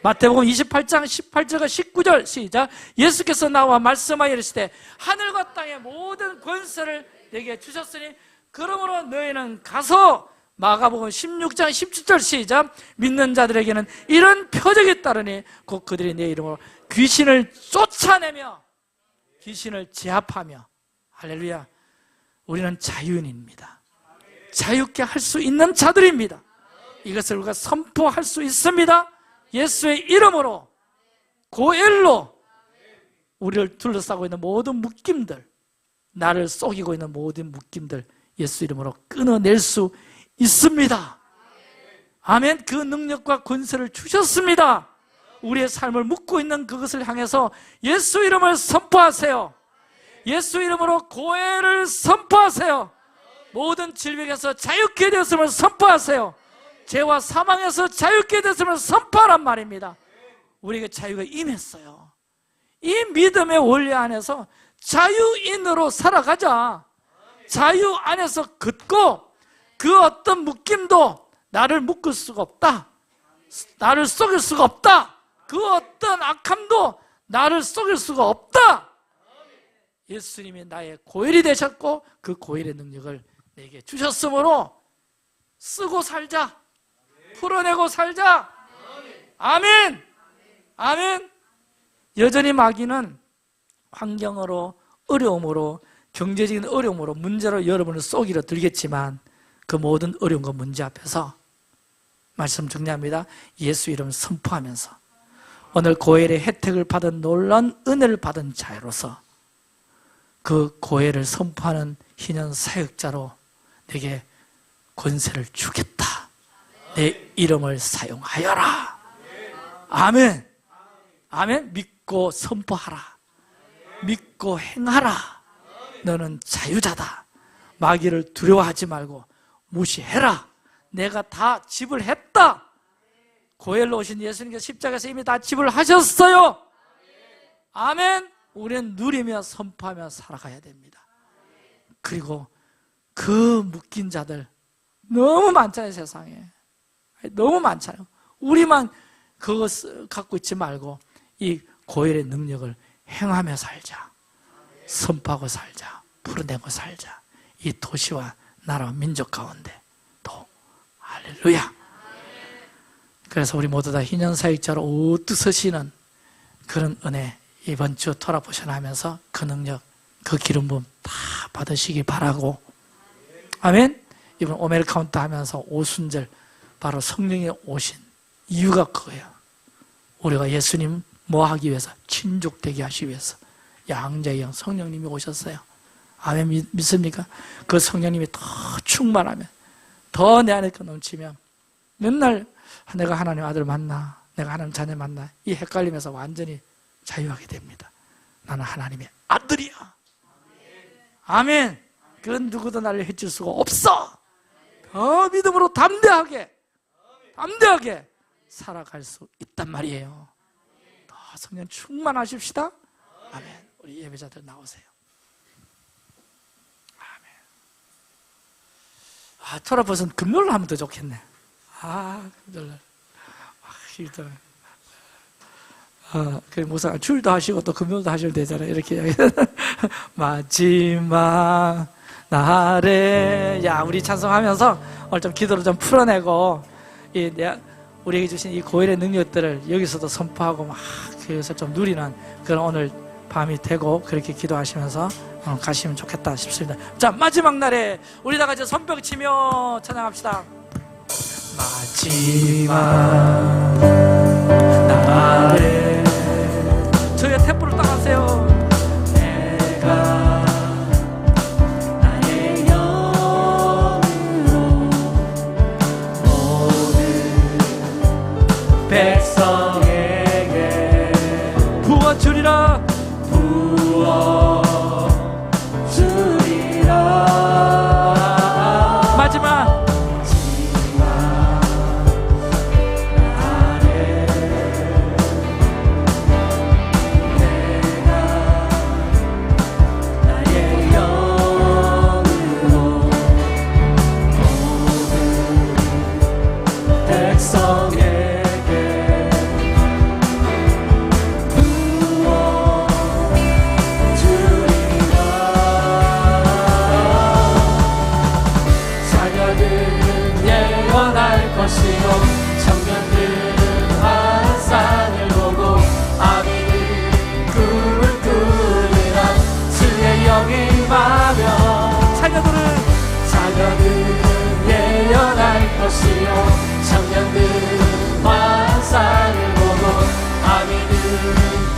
마태복음 28장 18절과 19절 시작. 예수께서 나와 말씀하여 이르시되 하늘과 땅의 모든 권세를 내게 주셨으니 그러므로 너희는 가서, 마가복음 16장 17절 시작. 믿는 자들에게는 이런 표적이 따르니 곧 그들이 내 이름으로 귀신을 쫓아내며 귀신을 제압하며. 할렐루야. 우리는 자유인입니다. 자유케 할 수 있는 자들입니다. 이것을 우리가 선포할 수 있습니다. 예수의 이름으로, 고엘로 우리를 둘러싸고 있는 모든 묶임들, 나를 속이고 있는 모든 묶임들 예수 이름으로 끊어낼 수 있습니다. 아멘. 그 능력과 권세를 주셨습니다. 우리의 삶을 묶고 있는 그것을 향해서 예수 이름을 선포하세요. 예수 이름으로 고해를 선포하세요. 모든 질병에서 자유케 되었음을 선포하세요. 죄와 사망에서 자유케 되었음을 선포하란 말입니다. 우리에게 자유가 임했어요. 이 믿음의 원리 안에서 자유인으로 살아가자. 자유 안에서 걷고 그 어떤 묶임도 나를 묶을 수가 없다. 나를 속일 수가 없다. 그 어떤 악함도 나를 속일 수가 없다. 예수님이 나의 고일이 되셨고 그 고일의 능력을 내게 주셨으므로 쓰고 살자. 풀어내고 살자. 아멘. 아멘. 여전히 마귀는 환경으로, 어려움으로, 경제적인 어려움으로, 문제로 여러분을 속이려 들겠지만 그 모든 어려움과 문제 앞에서 말씀 정리합니다. 예수 이름을 선포하면서 오늘 고엘의 혜택을 받은 놀라운 은혜를 받은 자로서 그 고엘을 선포하는 희년 사역자로 내게 권세를 주겠다. 내 이름을 사용하여라. 아멘. 아멘. 믿고 선포하라. 믿고 행하라. 너는 자유자다. 마귀를 두려워하지 말고 무시해라. 내가 다 지불했다. 고엘로 오신 예수님께서 십자가에서 이미 다 지불하셨어요. 아멘. 우리는 누리며 선포하며 살아가야 됩니다. 그리고 그 묶인 자들 너무 많잖아요. 세상에 너무 많잖아요. 우리만 그것 갖고 있지 말고 이 고엘의 능력을 행하며 살자. 선포하고 살자. 풀어내고 살자. 이 도시와 나라와 민족 가운데 또 할렐루야. 그래서 우리 모두 다 희년사역자로 우뚝 서시는 그런 은혜 이번 주 토라포션 하면서 그 능력, 그 기름 부음 다 받으시기 바라고. 아멘. 이번 오멜 카운트 하면서 오순절 바로 성령이 오신 이유가 그거예요. 우리가 예수님 뭐 하기 위해서? 친족되게 하시기 위해서 양자의 영 성령님이 오셨어요. 아멘. 믿습니까? 그 성령님이 더 충만하면, 더 내 안에 넘치면 맨날 내가 하나님 아들 만나, 내가 하나님 자녀 만나, 이 헷갈림에서 완전히 자유하게 됩니다. 나는 하나님의 아들이야. 아멘. 그 누구도 나를 해칠 수가 없어. 더 믿음으로 담대하게 살아갈 수 있단 말이에요. 더 성령 충만하십시다. 아멘. 우리 예배자들 나오세요. 아멘. 토라버스는 금요일 하면 더 좋겠네. 금요일. 힘들어. 그 무슨 주일도 하시고 또 금요일도 하셔도 되잖아요. 이렇게 마지막 날에, 야, 우리 찬송하면서 오늘 좀 기도를 좀 풀어내고 우리에게 주신 이 고일의 능력들을 여기서도 선포하고 막 그래서 좀 누리는 그런 오늘 밤이 되고 그렇게 기도하시면서 가시면 좋겠다 싶습니다. 자, 마지막 날에 우리 다 같이 손뼉 치며 찬양합시다. 마지막 날에 저의 템포를 따라하세요. 내가 나의 영으로 모든 백성에게 부어주리라. 마지막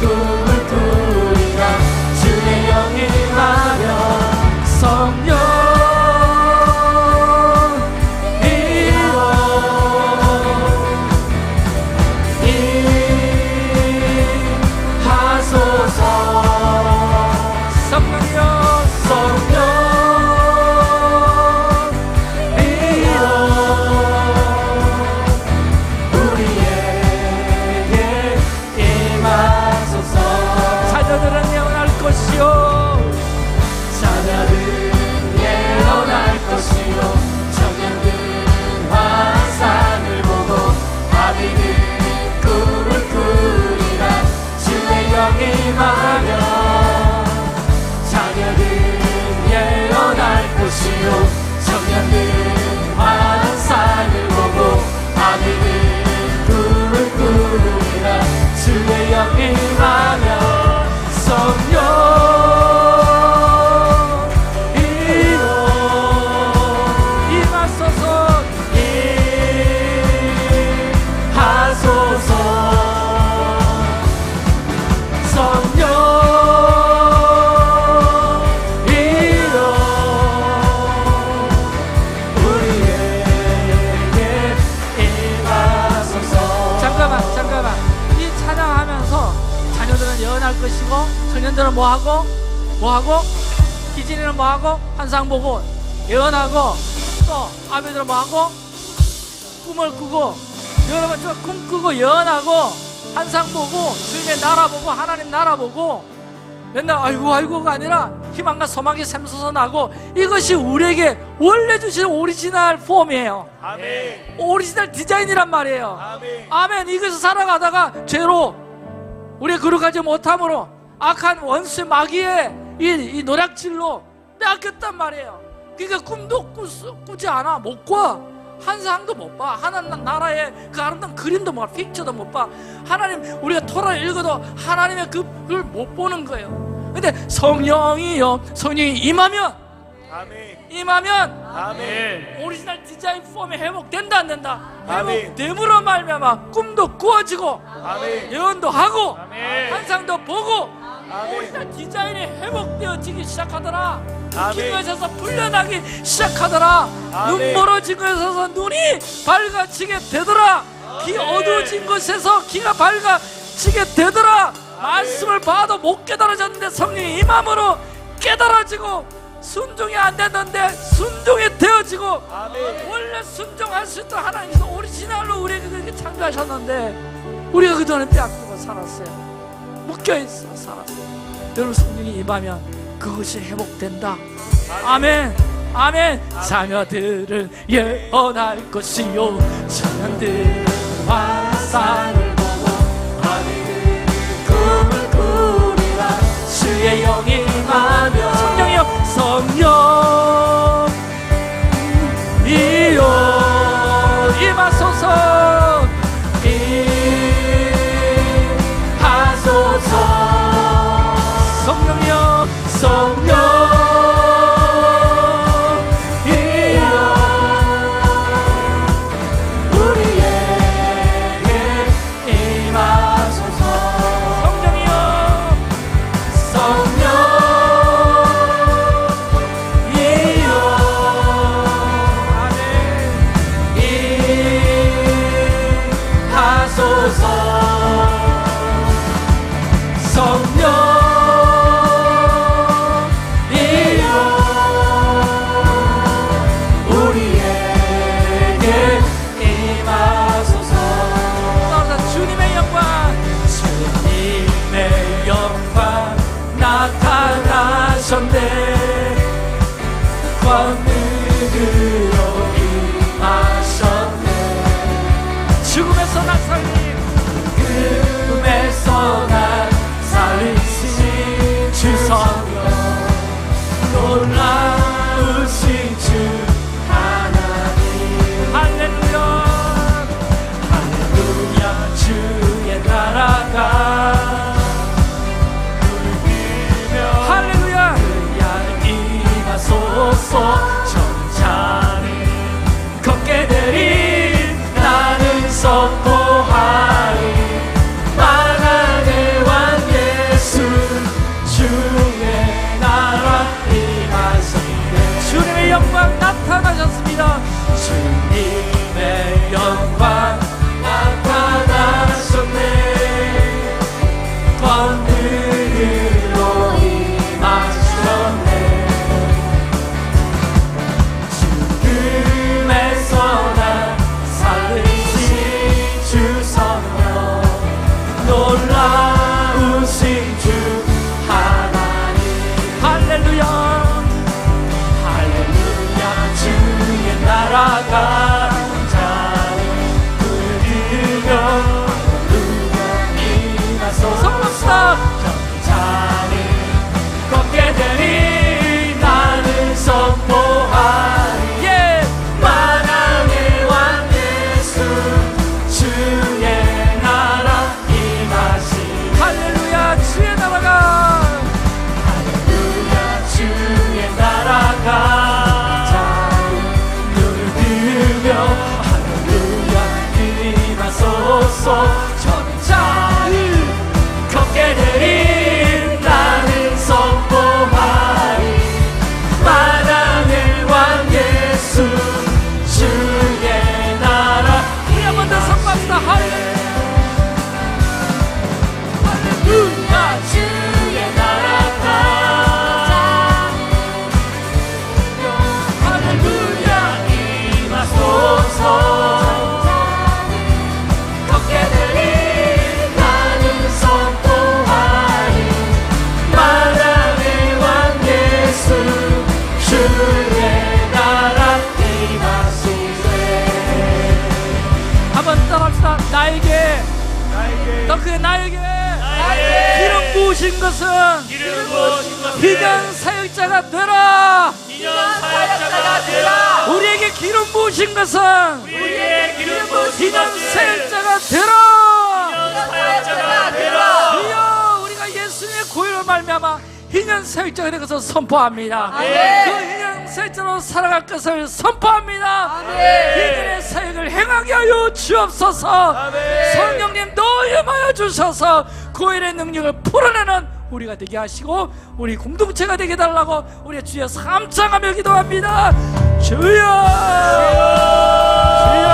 꿈을 꾸리라. 주의 영이 임하면 성령 청년들은 환상을 보고 아비는 꿈을 꾸리라. 주의 영이 임하면 성령 임하소서. 임하소서. 성령 예언할 것이고, 청년들은 뭐하고? 기진이는 뭐하고? 환상 보고 예언하고, 또 아비들은 뭐하고? 꿈을 꾸고. 여러분 꿈 꾸고 예언하고 환상 보고 주님의 나라 보고 하나님 나라 보고 맨날 아이고가 아니라 희망과 소망이 샘솟아나고, 이것이 우리에게 원래 주신 오리지널 폼이에요. 아멘. 오리지널 디자인이란 말이에요. 아멘. 아멘. 이것을 살아가다가 죄로 우리가 거룩하지 못함으로 악한 원수의 마귀의 이 노략질로 빼앗겼단 말이에요. 그러니까 꿈도 꾸지 않아. 못 꿔. 환상도 못 봐. 하나님 나라의 그 아름다운 그림도 못 봐. 픽처도 못 봐. 하나님, 우리가 토라를 읽어도 하나님의 그걸 못 보는 거예요. 근데 성령이요, 성령이 임하면, 아멘. 아멘. 오리지널 디자인 폼이 회복된다 안 된다? 아멘. 회복됨으로 말미암아 꿈도 꾸어지고, 아멘. 예언도 하고, 아멘. 환상도 보고, 아멘. 오리지널 디자인이 회복되어지기 시작하더라. 아멘. 긴 것에서 풀려나기 시작하더라. 아멘. 눈 멀어진 것에서 눈이 밝아지게 되더라. 귀 어두워진 것에서 귀가 밝아지게 되더라. 말씀을 봐도 못 깨달아졌는데 성령이 임함으로 깨달아지고, 순종이 안 됐는데 순종이 되어지고, 아멘. 원래 순종할 수 있도록 하나님께서 오리지널로 우리에게 그렇게 창조하셨는데 우리가 그동안에 빼앗기고 살았어요. 묶여있어 살았어요. 여러분, 성령이 임하면 그것이 회복된다. 아멘. 아멘. 자녀들은 예언할 것이요, 청년들은 환상을 보고 아비는 꿈을 꾸리라. 주의 영이 임하면 성령이여, 성령이여 임하소서. 임하소서. 성령이여, 성령이여 우리에게 임하소서. 성령이여, 성령이여 아멘. 임하소서. 성령 권능으로 임하셨네. 죽음에서 나 살림, 죽음에서 날 살리신 주 성령, 놀라우신 주 하나님. 할렐루야, 할렐루야. 주의 나라가 할렐루야. 원들으로 임하셨네. 죽음에서 날 살리신 주 성령, 놀라우신 주 하나님. 할렐루야 할렐루야. 주의 나라가 자는 부르며 성맙시다. 자는 걷게 되니 나는 선포하리. 예. 만왕의 왕 예수 주의 나라 임하시니. 할렐루야. 주의 나라가 할렐루야. 주의 나라가 자는 눈을 들며 할렐루야 임하소서. 저는 자유 걷게 되리 나는 선포하리. 만왕의 왕 예수 주의 나라. 우리 한 번 더 선포합시다. 할렐루야. 주의 나라가 할렐루야 임하소서. 걷게 되리 나는 선포하리. 만왕의 왕 예수 주의 나라 임하시네. 한번 따라합시다. 나에게 더 크게 나에게 기름 부으신 것은 희년 사역자가 되라. 우리에게 기름 부으신 것은 희년 사역자가 되라. 주여, 우리가 예수님의 고유로 말미암아 희년 사역자가 된 것을 선포합니다. 그 희년 사역자로 살아갈 것을 선포합니다. 이들의 사역을 행하게 하여 주옵소서. 성령님 노임하여 주셔서 고일의 능력을 풀어내는 우리가 되게 하시고 우리 공동체가 되게 해달라고 우리 주여 삼창하며 기도합니다. 주여 주여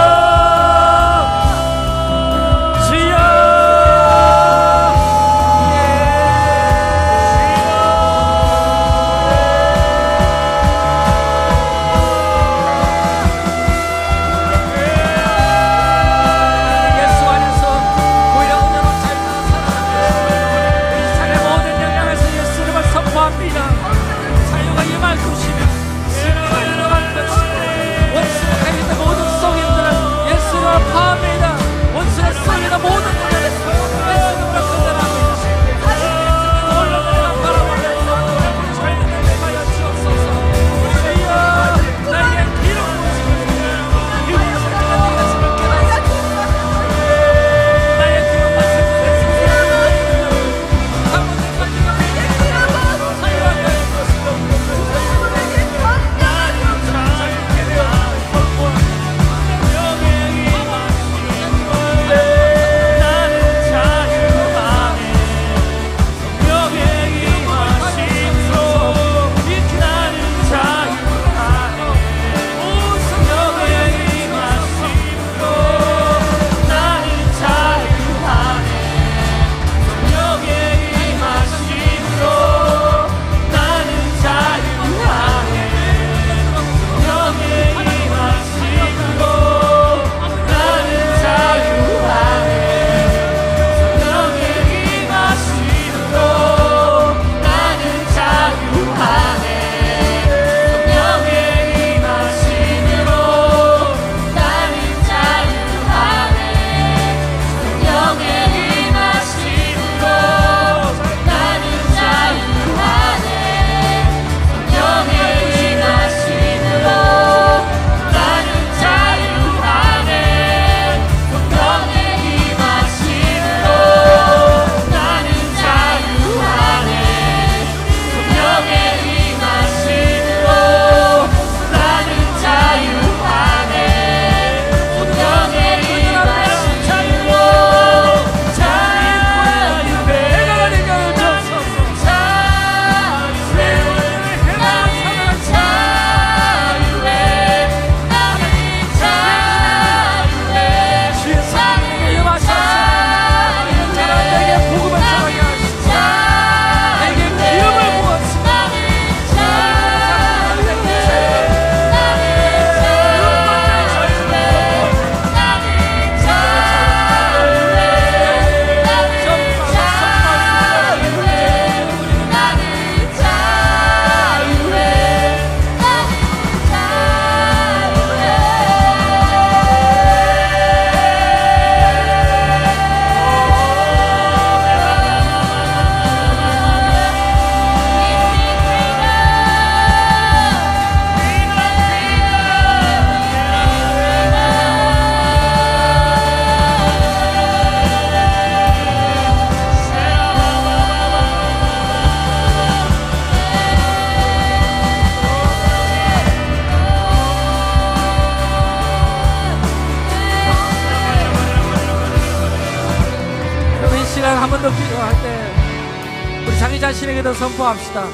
자신에게도 선포합시다.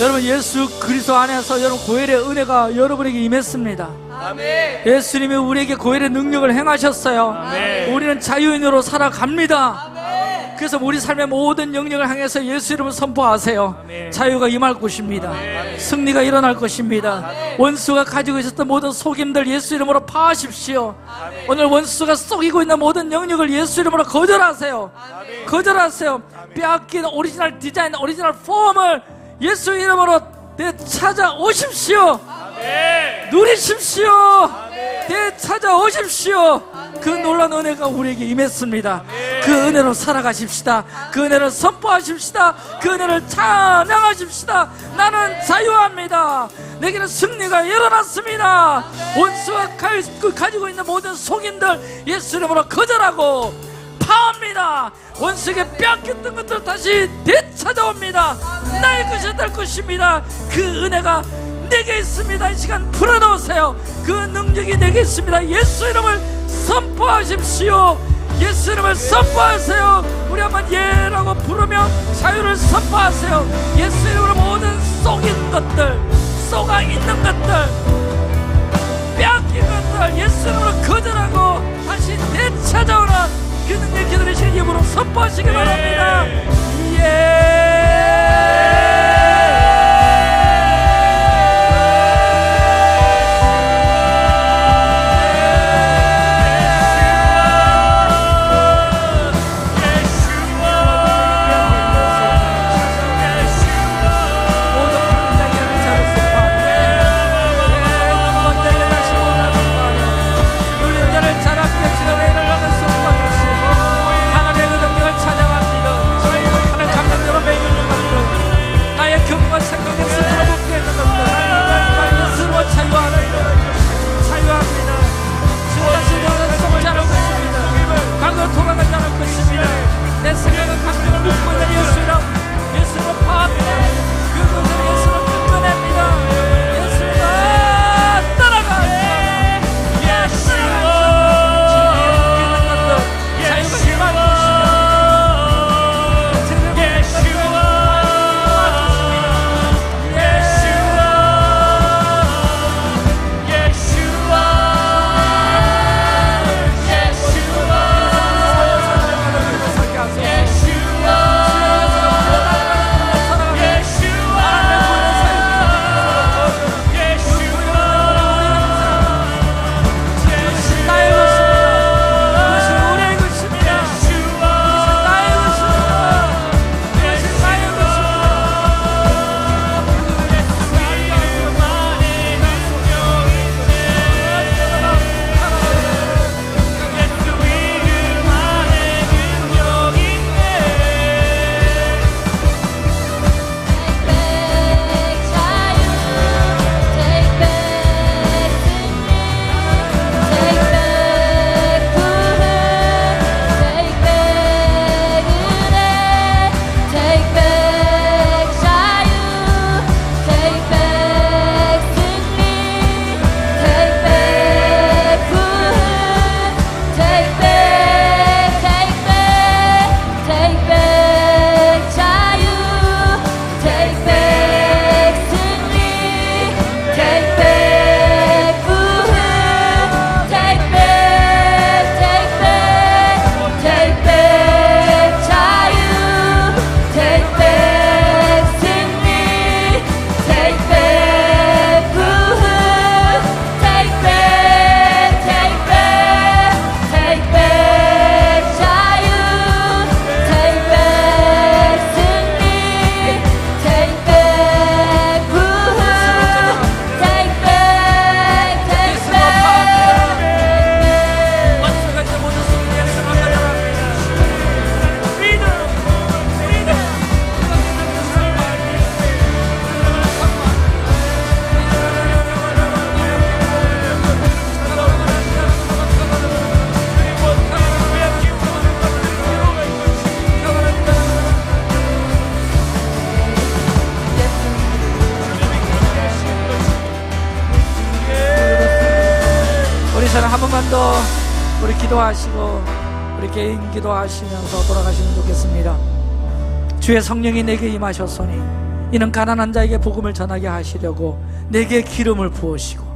여러분, 예수 그리스도 안에서 여러분 고혈의 은혜가 여러분에게 임했습니다. 아멘. 예수님이 우리에게 고혈의 능력을 행하셨어요. 아멘. 우리는 자유인으로 살아갑니다. 아멘. 그래서 우리 삶의 모든 영역을 향해서 예수 이름을 선포하세요. 아멘. 자유가 임할 것입니다. 아멘. 승리가 일어날 것입니다. 아멘. 원수가 가지고 있었던 모든 속임들 예수 이름으로 파하십시오. 아멘. 오늘 원수가 속이고 있는 모든 영역을 예수 이름으로 거절하세요. 아멘. 거절하세요. 빼앗긴 오리지널 디자인, 오리지널 폼을 예수 이름으로 되찾아오십시오. 아멘. 누리십시오. 되찾아오십시오. 그 놀라운 은혜가 우리에게 임했습니다. 그 은혜로 살아가십시다. 그 은혜를 선포하십시다. 그 은혜를 찬양하십시다. 나는 자유합니다. 내게는 승리가 일어났습니다. 원수가 가지고 있는 모든 속임들 예수 이름으로 거절하고 파합니다. 원수에게 빼앗겼던 것들 다시 되찾아옵니다. 나의 것이 될 것입니다. 그 은혜가 내게 있습니다. 이 시간 풀어놓으세요. 그 능력이 내게 있습니다. 예수 이름을 선포하십시오. 예수 이름을 선포하세요. 우리 한번 예라고 부르며 자유를 선포하세요. 예수 이름으로 모든 속인 것들, 쏘가 있는 것들, 빼앗긴 것들 예수 이름으로 거절하고 다시 되찾아오는 그 능력 기다리시는 입으로 선포하시기 바랍니다. 내 생각은 감정을 묻고 있는 예수로 파합니다. 그것을 예수로 끊어냅니다. 예수가 따라가요. 예수가 자유가 임할 한 번만 더 우리 기도하시고 우리 개인 기도하시면서 돌아가시면 좋겠습니다. 주의 성령이 내게 임하셨으니 이는 가난한 자에게 복음을 전하게 하시려고 내게 기름을 부으시고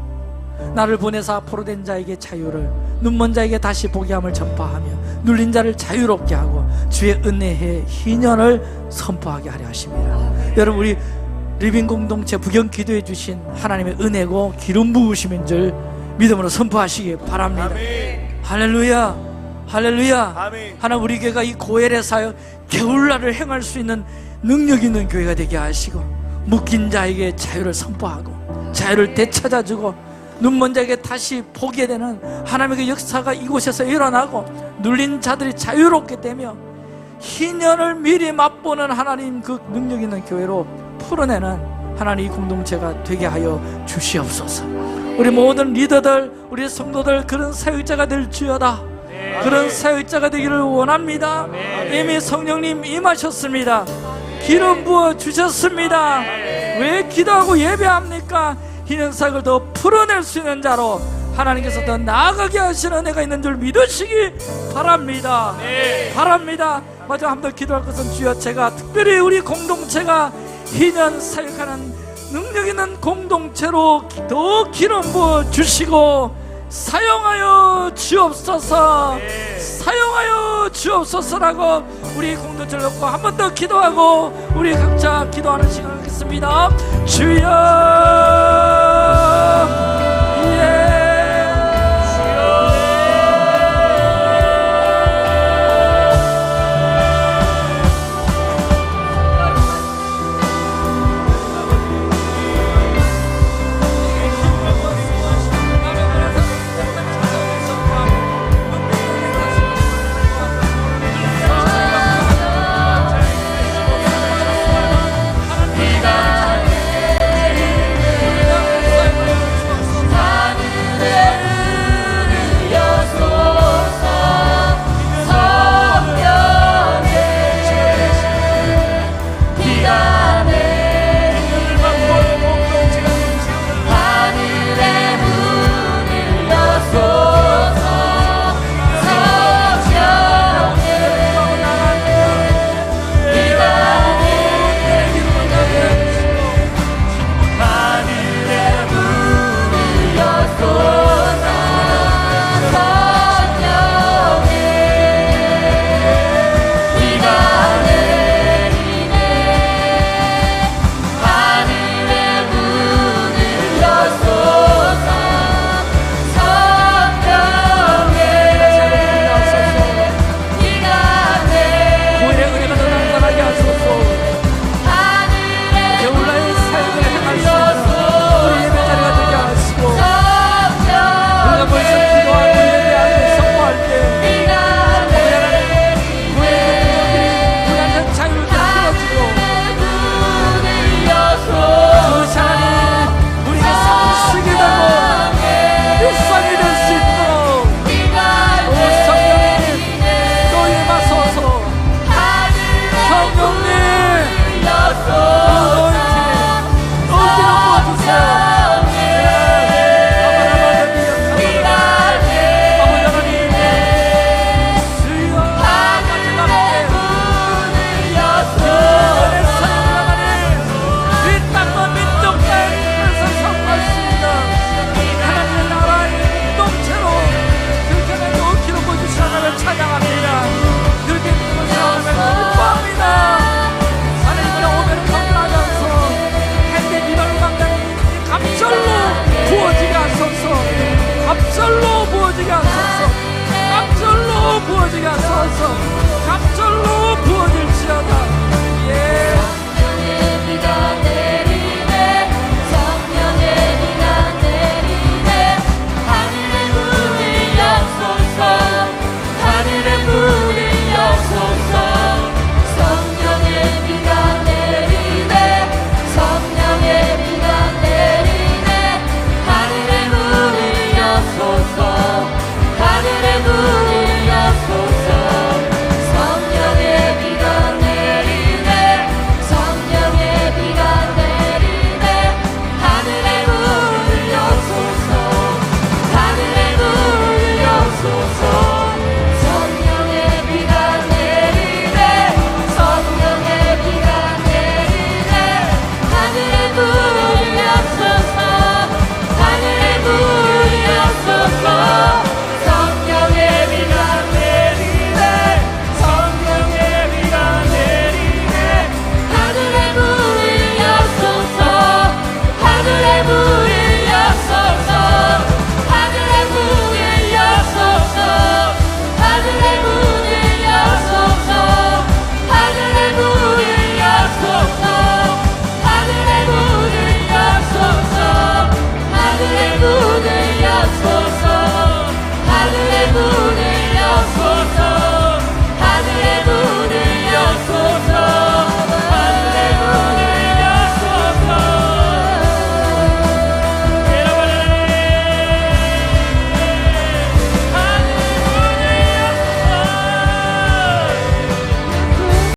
나를 보내서 앞으로 된 자에게 자유를, 눈먼 자에게 다시 보게 함을 전파하며 눌린 자를 자유롭게 하고 주의 은혜의 희년을 선포하게 하려 하십니다. 여러분, 우리 리빙 공동체 부경 기도해 주신 하나님의 은혜고 기름 부으심인 줄 믿음으로 선포하시기 바랍니다. 아멘. 할렐루야, 할렐루야. 아멘. 하나님, 우리 교회가 이 고엘의 사역 게을라를 행할 수 있는 능력 있는 교회가 되게 하시고 묶인 자에게 자유를 선포하고 자유를 되찾아주고 눈먼 자에게 다시 보게 되는 하나님의 역사가 이곳에서 일어나고 눌린 자들이 자유롭게 되며 희년을 미리 맛보는 하나님 그 능력 있는 교회로 풀어내는 하나님 이 공동체가 되게 하여 주시옵소서. 우리 모든 리더들, 우리 성도들 그런 사역자가 될 주여다. 그런 사역자가 되기를 원합니다. 이미 성령님 임하셨습니다. 기름 부어 주셨습니다. 왜 기도하고 예배합니까? 희년 사역을 더 풀어낼 수 있는 자로 하나님께서 더 나아가게 하시는 은혜가 있는 줄 믿으시기 바랍니다. 바랍니다. 마저 한번 기도할 것은 주여, 제가 특별히 우리 공동체가 희년 사역하는 능력 있는 공동체로 더 기름 부어 주시고 사용하여 주옵소서. 사용하여 주옵소서라고 우리 공동체를 놓고 한 번 더 기도하고 우리 각자 기도하는 시간을 갖겠습니다. 주여